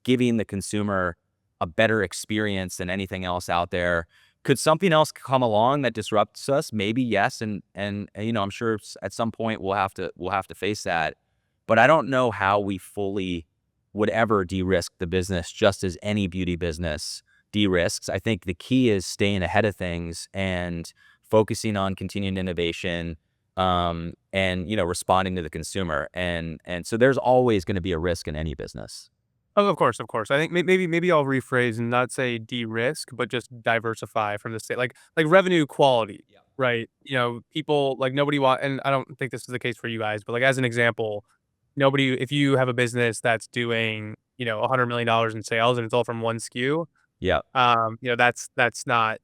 S1: giving the consumer a better experience than anything else out there. Could something else come along that disrupts us? Maybe yes, and I'm sure at some point we'll have to face that. But I don't know how we fully would ever de-risk the business, just as any beauty business de-risks. I think the key is staying ahead of things and focusing on continued innovation, and responding to the consumer. And so there's always going to be a risk in any business.
S2: Oh, of course, of course. I think maybe I'll rephrase and not say de-risk, but just diversify from the state, like revenue quality,
S1: Yeah.
S2: right? People like nobody want, and I don't think this is the case for you guys, but like as an example, nobody, if you have a business that's doing $100 million in sales and it's all from one SKU,
S1: Yeah.
S2: that's not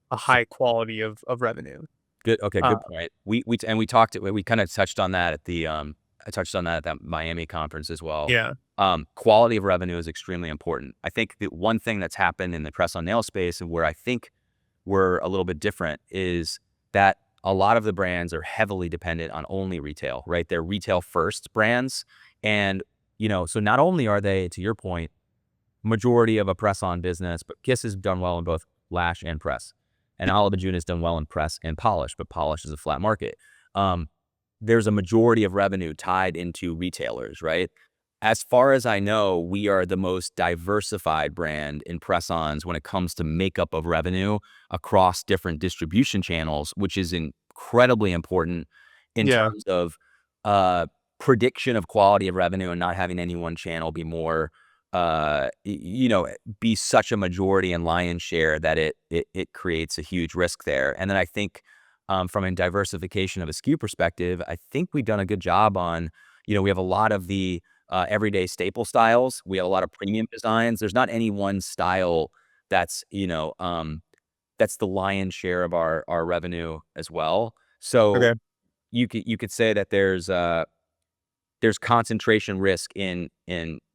S2: a high quality of revenue.
S1: Good. Okay.
S2: Uh,
S1: Good point. We talked. We kind of touched on that at the. I touched on that at that Miami conference as well.
S2: yeah,
S1: Quality of revenue is extremely important. I think the one thing that's happened in the press on nail space, and where I think we're a little bit different, is that a lot of the brands are heavily dependent on only retail. Right? They're retail first brands, and so not only are they, to your point, majority of a press on business, but Kiss has done well in both lash and press. And Olive and June has done well in press and polish, but polish is a flat market. Um, there's a majority of revenue tied into retailers, right? As far as I know, we are the most diversified brand in press-ons when it comes to makeup of revenue across different distribution channels, which is incredibly important in
S2: yeah,
S1: terms of uh, prediction of quality of revenue, and not having any one channel be more, be such a majority and lion's share that it creates a huge risk there. And then I think, from a diversification of a SKU perspective, I think we've done a good job on, we have a lot of the everyday staple styles. We have a lot of premium designs. There's not any one style that's, that's the lion's share of our revenue as well. So
S2: Okay.
S1: you could say that there's concentration risk in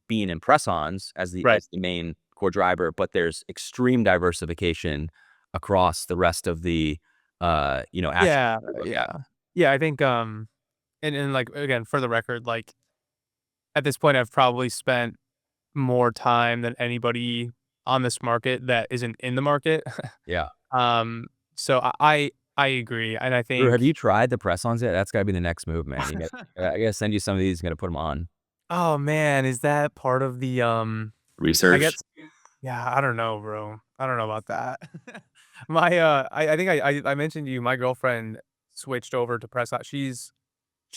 S1: being in press-ons as the
S2: Right.
S1: as the main core driver, but there's extreme diversification across the rest of the, attributes
S2: Yeah,
S1: we look at.
S2: yeah. Yeah, I think, and, like, again, for the record, like, at this point, I've probably spent more time than anybody on this market that isn't in the market.
S1: Yeah.
S2: Um, so I agree, and I
S1: Drew, have you
S2: think
S1: tried the press-ons yet? That's gotta be the next move, man. I gotta send you some of these, you gotta put them on.
S2: Oh, man, is that part of the, I
S1: Research?
S2: guess yeah, I don't know, bro. I don't know about that. My, I think I mentioned to you, my girlfriend switched over to press out. She's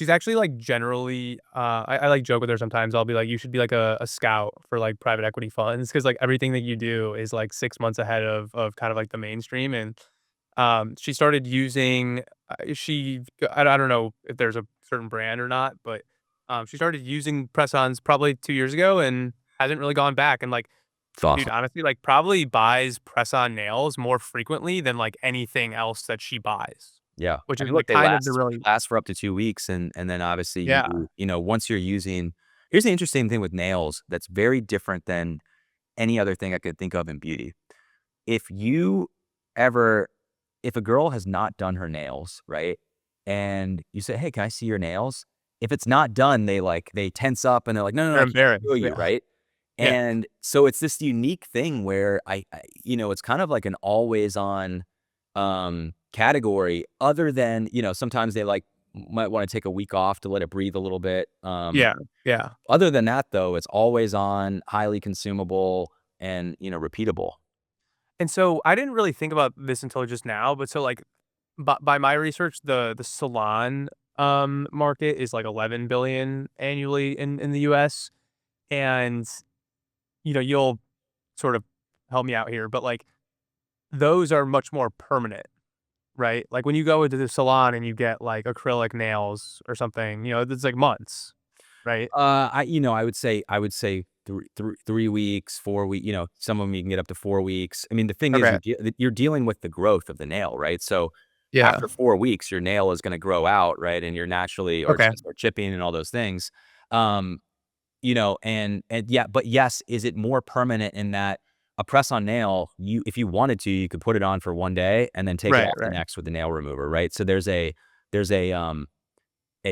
S2: actually, like, generally, I like, joke with her sometimes. I'll be like, "You should be, like, a scout for, like, private equity funds because like, everything that you do is, like, 6 months ahead of kind of, like, the mainstream, and, she started using, I don't know if there's a certain brand or not, but, she started using press-ons probably 2 years ago and hasn't really gone back, and, like,
S1: It's
S2: dude,
S1: awesome.
S2: honestly, like, probably buys press-on nails more frequently than, like, anything else that she buys,
S1: Yeah.
S2: which
S1: I
S2: is,
S1: mean,
S2: like,
S1: look, they
S2: kind of the
S1: last
S2: really
S1: last for up to 2 weeks, and then obviously
S2: yeah.
S1: once you're using here's the interesting thing with nails that's very different than any other thing I could think of in beauty. If you ever if a girl has not done her nails, right, and you say, "Hey, can I see your nails?" If it's not done, they tense up and they're like, "No, no, no,
S2: They're
S1: I can't show
S2: embarrassed,
S1: you,"
S2: yeah.
S1: right?
S2: Yeah.
S1: And so it's this unique thing where it's kind of like an always on, category other than, sometimes they, might wanna take a week off to let it breathe a little bit,
S2: Yeah, yeah.
S1: other than that, though, it's always on, highly consumable, and, repeatable.
S2: And so, I didn't really think about this until just now, but so, like, by my research, the salon, market is, like, 11 billion annually in the US, and, you'll sort of help me out here, but, like, those are much more permanent, right? Like, when you go into the salon and you get, like, acrylic nails or something, it's, like, months, right?
S1: I would say 3 weeks, 4 some of them you can get up to 4 weeks. I mean, the thing is
S2: Okay.
S1: you're dealing with the growth of the nail, right? So,
S2: Yeah.
S1: after 4 weeks, your nail is gonna grow out, right? And you're naturally or it's
S2: Okay.
S1: gonna start chipping and all those things. Um, and yeah, but yes, is it more permanent in that a press-on nail, if you wanted to, you could put it on for 1 day and then take it
S2: Right,
S1: off the
S2: right.
S1: next with the nail remover, right? So there's a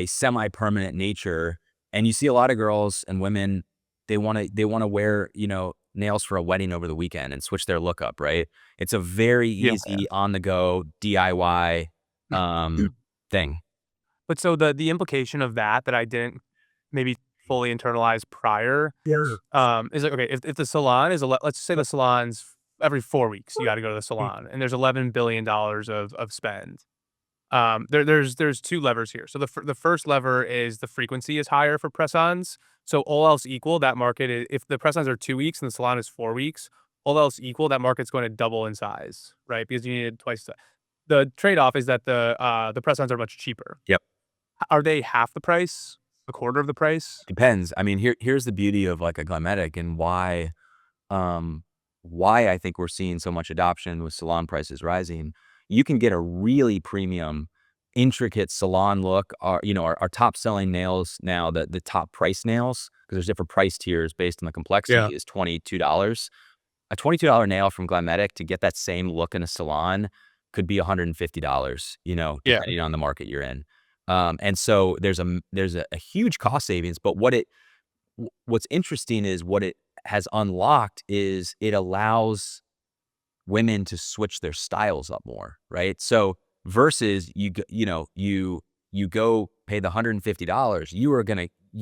S1: semi-permanent nature, and you see a lot of girls and women, they wanna wear, nails for a wedding over the weekend and switch their look up, right? It's a very
S2: Yeah.
S1: easy on-the-go DIY, um, thing.
S2: But so the implication of that I didn't maybe fully internalize prior, is like, okay, if the salon is let's say the salon's every 4 weeks, you gotta go to the salon, and there's $11 billion of spend. There's 2 levers here. So the first lever is the frequency is higher for press-ons. So all else equal, that market if the press-ons are 2 weeks and the salon is 4 weeks, all else equal, that market's going to double in size, right? Because you need twice the trade-off is that the press-ons are much cheaper.
S1: Yep.
S2: Are they half the price? A quarter of the price?
S1: Depends. I mean, here's the beauty of, like, a Glamnetic and why I think we're seeing so much adoption with salon prices rising. You can get a really premium, intricate salon look. Our top selling nails now, the top price nails, because there's different price tiers based on the complexity,
S2: Yeah.
S1: is $22. A $22 nail from Glamnetic to get that same look in a salon could be $150,
S2: Yeah.
S1: depending on the market you're in. And so there's a huge cost savings, but what's interesting is what it has unlocked is it allows women to switch their styles up more, right? So versus you go pay the $150, you're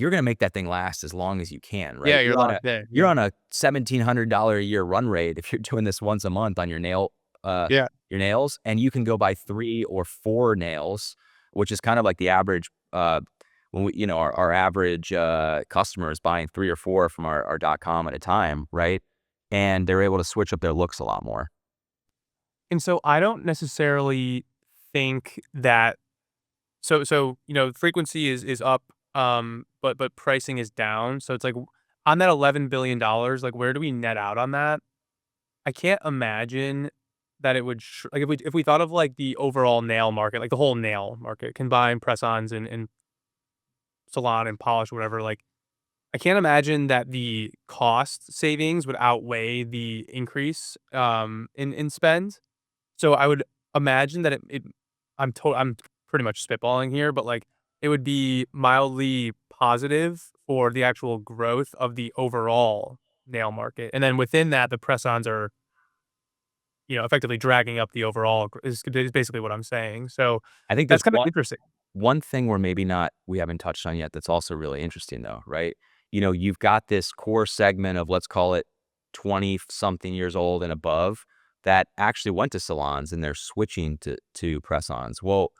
S1: gonna make that thing last as long as you can, right?
S2: Yeah, you're
S1: You're on a
S2: locked in.
S1: you're
S2: Yeah.
S1: on a $1,700 a year run rate if you're doing this once a month on
S2: Yeah.
S1: your nails, and you can go buy 3 or 4 nails, which is kind of like the average, when our average, customer is buying 3 or 4 from our .com at a time, right? And they're able to switch up their looks a lot more.
S2: And so I don't necessarily think that frequency is up, but pricing is down. So it's like on that $11 billion, like, where do we net out on that? I can't imagine. that it would like if we thought of like the overall nail market, like the whole nail market, combine press-ons and salon and polish, whatever. Like I can't imagine that the cost savings would outweigh the increase in spend. So I would imagine that I'm pretty much spitballing here, but like it would be mildly positive for the actual growth of the overall nail market. And then within that, the press-ons are, effectively dragging up the overall is basically what I'm saying. So
S1: I think
S2: that's
S1: there's
S2: kind of interesting.
S1: one thing we're maybe not we haven't touched on yet that's also really interesting though, right? You've got this core segment of, let's call it 20 something years old and above, that actually went to salons and they're switching to press-ons. Well,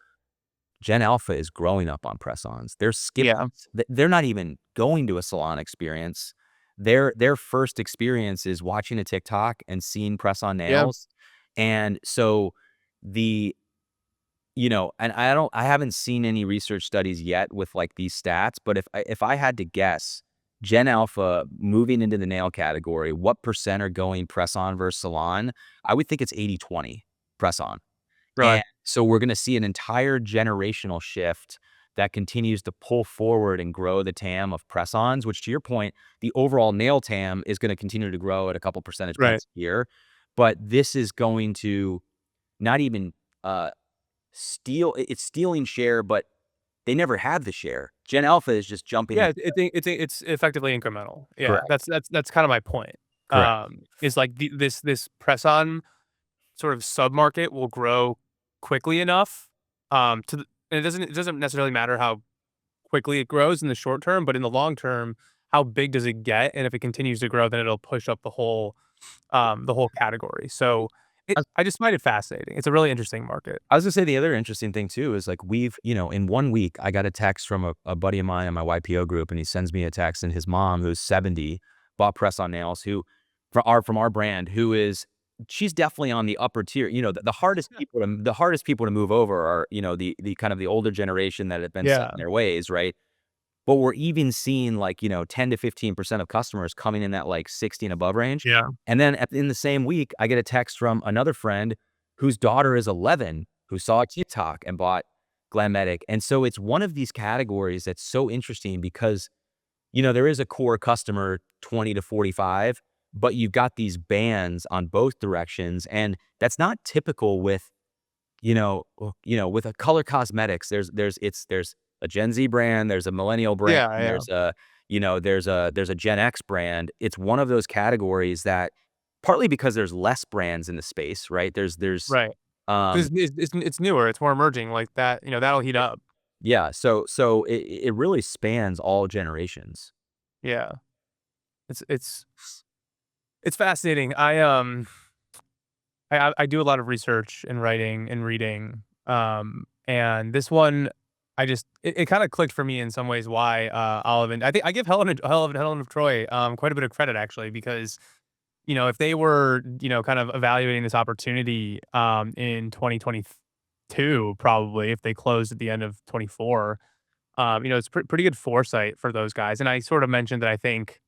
S1: Gen Alpha is growing up on press-ons. They're
S2: Yeah.
S1: skipping they're not even going to a salon experience. Their first experience is watching a TikTok and seeing press-on
S2: Yeah.
S1: nails. And so the and I haven't seen any research studies yet with, like, these stats, but if I had to guess, Gen Alpha moving into the nail category, what percent are going press-on versus salon? I would think it's 80/20 press-on.
S2: Really.
S1: And so we're gonna see an entire generational shift that continues to pull forward and grow the TAM of press-ons, which, to your point, the overall nail TAM is gonna continue to grow at a couple percentage
S2: Right.
S1: points a year. But this is going to not even, uh, it's stealing share, but they never had the share. Gen Alpha is just jumping
S2: Yeah,
S1: in.
S2: it's effectively incremental. Yeah,
S1: Correct,
S2: that's kinda my point.
S1: correct.
S2: Is like this press-on sort of sub-market will grow quickly enough, to the and it doesn't necessarily matter how quickly it grows in the short term, but in the long term, how big does it get? And if it continues to grow, then it'll push up the whole category. So I just find it fascinating. It's a really interesting market.
S1: I was gonna say the other interesting thing too is, like, in 1 week, I got a text from a buddy of mine in my YPO group, and he sends me a text, and his mom, who's 70, bought press-on nails, who from our brand, she's definitely on the upper tier. The hardest people to move over are, the kind of the older generation that have been set
S2: Yeah.
S1: in their ways, right? But we're even seeing, like, 10 to 15% of customers coming in that, like, 60 and above range.
S2: Yeah.
S1: And then in the same week, I get a text from another friend whose daughter is 11, who saw a TikTok and bought Glamnetic. And so it's one of these categories that's so interesting because, there is a core customer 20 to 45, but you've got these bands on both directions. And that's not typical with, with a color cosmetics. There's a Gen Z brand, there's a millennial brand,
S2: Yeah, yeah.
S1: there's a Gen X brand. It's one of those categories that, partly because there's less brands in the space, right?
S2: Right.
S1: Um
S2: 'Cause it's newer, it's more emerging like that, that'll heat up.
S1: yeah, so it really spans all generations.
S2: Yeah. It's it's fascinating. I do a lot of research and writing and reading, and this one, it kinda clicked for me in some ways why, Olive and I think I give Helen of Troy, quite a bit of credit actually because, if they were, kind of evaluating this opportunity, in 2022, probably, if they closed at the end of '24, it's pretty good foresight for those guys, and I sort of mentioned that I think,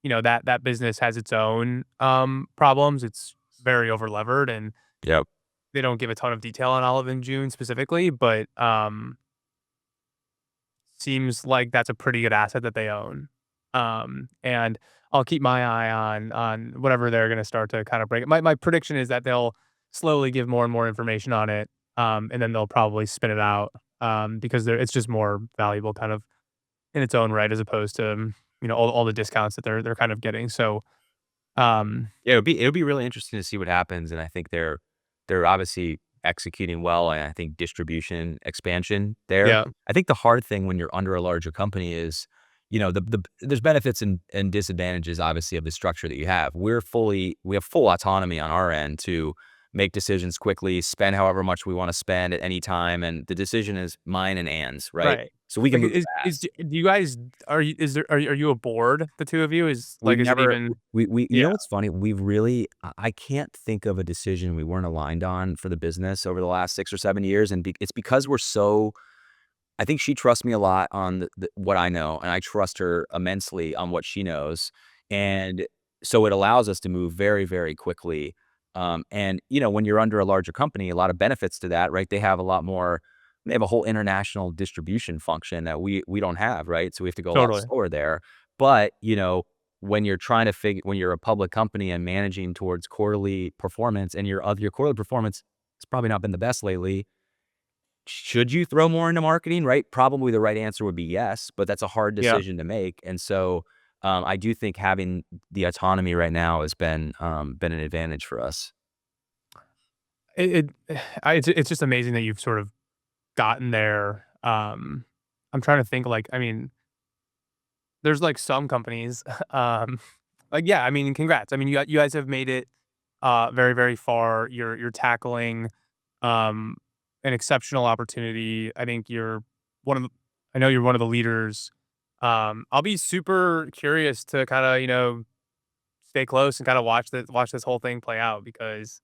S2: that business has its own, problems. It's very overlevered, and
S1: Yep.
S2: they don't give a ton of detail on Olive and June specifically, but, seems like that's a pretty good asset that they own. And I'll keep my eye on whatever they're gonna start to kind of break. My prediction is that they'll slowly give more and more information on it, and then they'll probably spin it out, because it's just more valuable kind of in its own right as opposed to, all the discounts that they're kind of getting. So, um,
S1: Yeah, it would be really interesting to see what happens, and I think they're obviously executing well, and I think distribution expansion there.
S2: yeah,
S1: I think the hard thing when you're under a larger company is, there's benefits and disadvantages, obviously, of the structure that you have. We have full autonomy on our end to make decisions quickly, spend however much we wanna spend at any time, and the decision is mine and Ann's, right?
S2: right.
S1: So we can
S2: Like,
S1: move
S2: is
S1: fast.
S2: do you guys are you is there are you a board, the 2 of you?
S1: We've
S2: Is it
S1: never
S2: even
S1: we you know
S2: yeah,
S1: what's funny? We've really I can't think of a decision we weren't aligned on for the business over the last 6 or 7 years, and it's because we're so I think she trusts me a lot on what I know, and I trust her immensely on what she knows, and so it allows us to move very, very quickly. And when you're under a larger company, a lot of benefits to that, right? They have a lot more. They have a whole international distribution function that we don't have, right? So we have to go a lot
S2: Totally.
S1: slower there. But when you're trying to figure, when you're a public company and managing towards quarterly performance, and your quarterly performance has probably not been the best lately, should you throw more into marketing, right? Probably the right answer would be yes, but that's a hard
S2: Yeah.
S1: decision to make. And so I do think having the autonomy right now has been an advantage for us.
S2: It's just amazing that you've sort of gotten there. I'm trying to think, like, I mean, there's, like, some companies, like, yeah, I mean, congrats. I mean, you guys have made it, very, very far. You're tackling, um, an exceptional opportunity. I think you're one of the I know you're one of the leaders. I'll be super curious to kinda, stay close and kinda watch this whole thing play out because,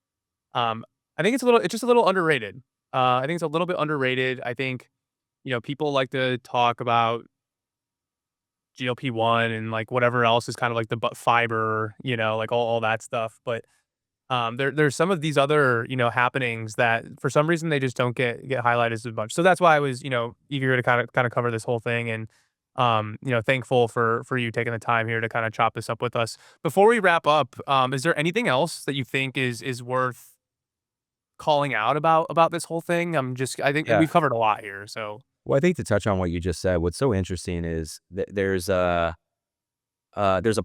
S2: um, I think it's just a little underrated. I think it's a little bit underrated. I think, people like to talk about GLP-1 and, like, whatever else is kind of like the but fiber, like all that stuff, but, there's some of these other, happenings that for some reason they just don't get highlighted as much. So that's why I was, eager to kinda cover this whole thing and, thankful for you taking the time here to kinda chop this up with us. Before we wrap up, is there anything else that you think is worth calling out about this whole thing? I think
S1: Yeah.
S2: we've covered a lot here, so
S1: Well, I think to touch on what you just said, what's so interesting is that there's a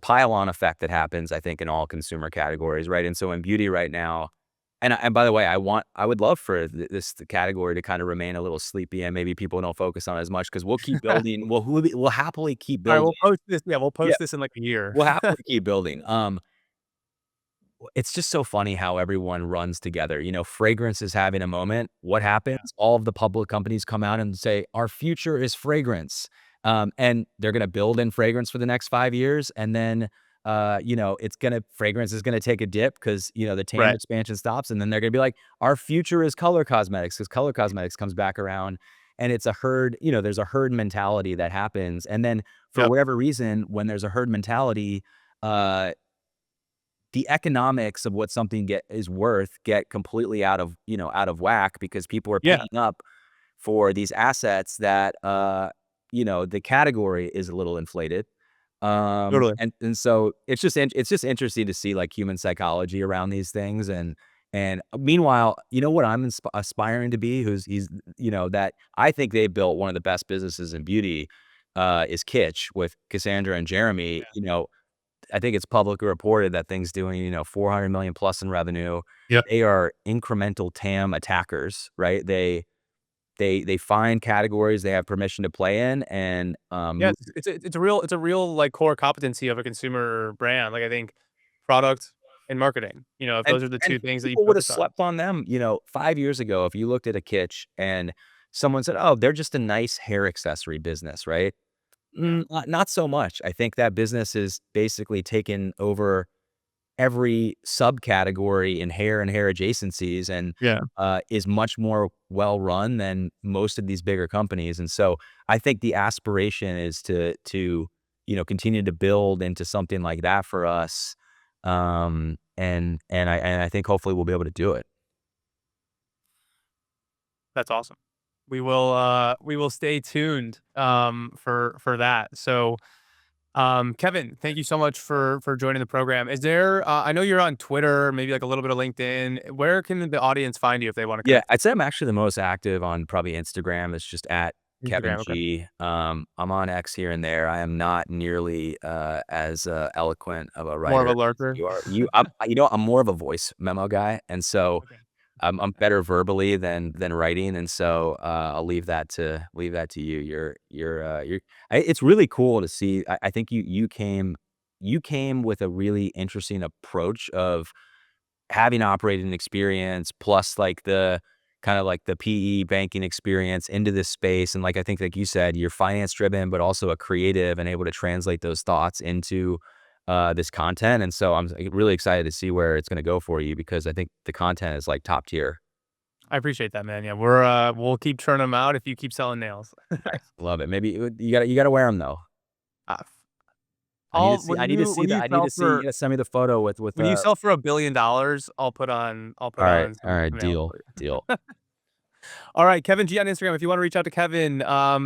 S1: pile-on effect that happens, I think, in all consumer categories, right? And so in beauty right now, and by the way, I would love for the category to kind of remain a little sleepy, and maybe people don't focus on it as much because we'll keep building. We'll happily keep
S2: Alright,
S1: building.
S2: we'll
S1: Yeah,
S2: post this in, like, a year.
S1: we'll happily keep building. It's just so funny how everyone runs together. Fragrance is having a moment. What happens?
S2: Yeah,
S1: All of the public companies come out and say, "Our future is fragrance." And they're gonna build in fragrance for the next 5 years, and then, fragrance is gonna take a dip because the TAM
S2: right.
S1: expansion stops, and then they're gonna be like, "Our future is color cosmetics," because color cosmetics comes back around, and it's a herd there's a herd mentality that happens, and then for
S2: Yep,
S1: whatever reason, when there's a herd mentality, uh the economics of what something is worth get completely out of whack because people are
S2: yeah,
S1: paying up for these assets that the category is a little inflated.
S2: totally.
S1: And so it's just interesting to see like human psychology around these things. And meanwhile, what I'm aspiring to be, that I think they built one of the best businesses in beauty, is Kitsch with Cassandra and Jeremy.
S2: Yeah.
S1: I think it's publicly reported that thing's doing, 400 million plus in revenue.
S2: Yep.
S1: They are incremental TAM attackers, right? They find categories they have permission to play in and,
S2: Yeah,
S1: move.
S2: it's a real, like, core competency of a consumer brand, like, I think product and marketing, if
S1: and
S2: those are the
S1: and
S2: 2 things that you
S1: people would have
S2: focus on.
S1: slept on them, 5 years ago if you looked at a Kitsch and someone said, "Oh, they're just a nice hair accessory business," right?
S2: Yeah.
S1: Not so much. I think that business is basically taken over every subcategory in hair and hair adjacencies and,
S2: Yeah.
S1: is much more well run than most of these bigger companies, and so I think the aspiration is to continue to build into something like that for us, and I think hopefully we'll be able to do it.
S2: That's awesome. We will stay tuned, for that. So, Kevin, thank you so much for joining the program. I know you're on Twitter, maybe, like, a little bit of LinkedIn. Where can the audience find you if they wanna
S1: Yeah,
S2: connect with
S1: I'd say I'm actually the most active on probably Instagram. It's just at
S2: you?
S1: Kevin
S2: Instagram, okay.
S1: G. I'm on X here and there. I am not nearly as eloquent of a
S2: More of a
S1: writer as
S2: lurker?
S1: you are. I'm more of a voice memo guy, and so
S2: Okay.
S1: I'm better verbally than writing, and so I'll leave that to you. It's really cool to see. I think you came with a really interesting approach of having operating experience plus, like, the kinda like the PE banking experience into this space, and, like, I think, like you said, you're finance driven, but also a creative and able to translate those thoughts into, this content, and so I'm, like, really excited to see where it's gonna go for you because I think the content is, like, top tier.
S2: I appreciate that, man. Yeah, we'll keep churning them out if you keep selling nails.
S1: Nice. Love it. Maybe you gotta wear them though.
S2: Uh, I'll
S1: I need to see that. I need to see. You gotta send me the photo with
S2: when you sell for $1 billion, I'll put on
S1: all right,
S2: some nails
S1: deal,
S2: for you.
S1: deal.
S2: All right, Kevin G on Instagram. If you want to reach out to Kevin,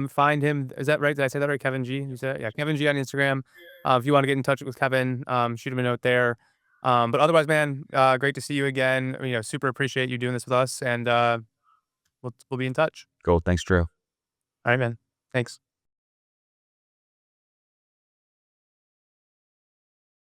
S2: find him. Is that right? Did I say that right? Kevin G. You said, yeah, Kevin G on Instagram. If you want to get in touch with Kevin, shoot him a note there. But otherwise, man, great to see you again. Super appreciate you doing this with us, and we'll be in touch.
S1: Cool. Thanks, Drew.
S2: All right, man. Thanks.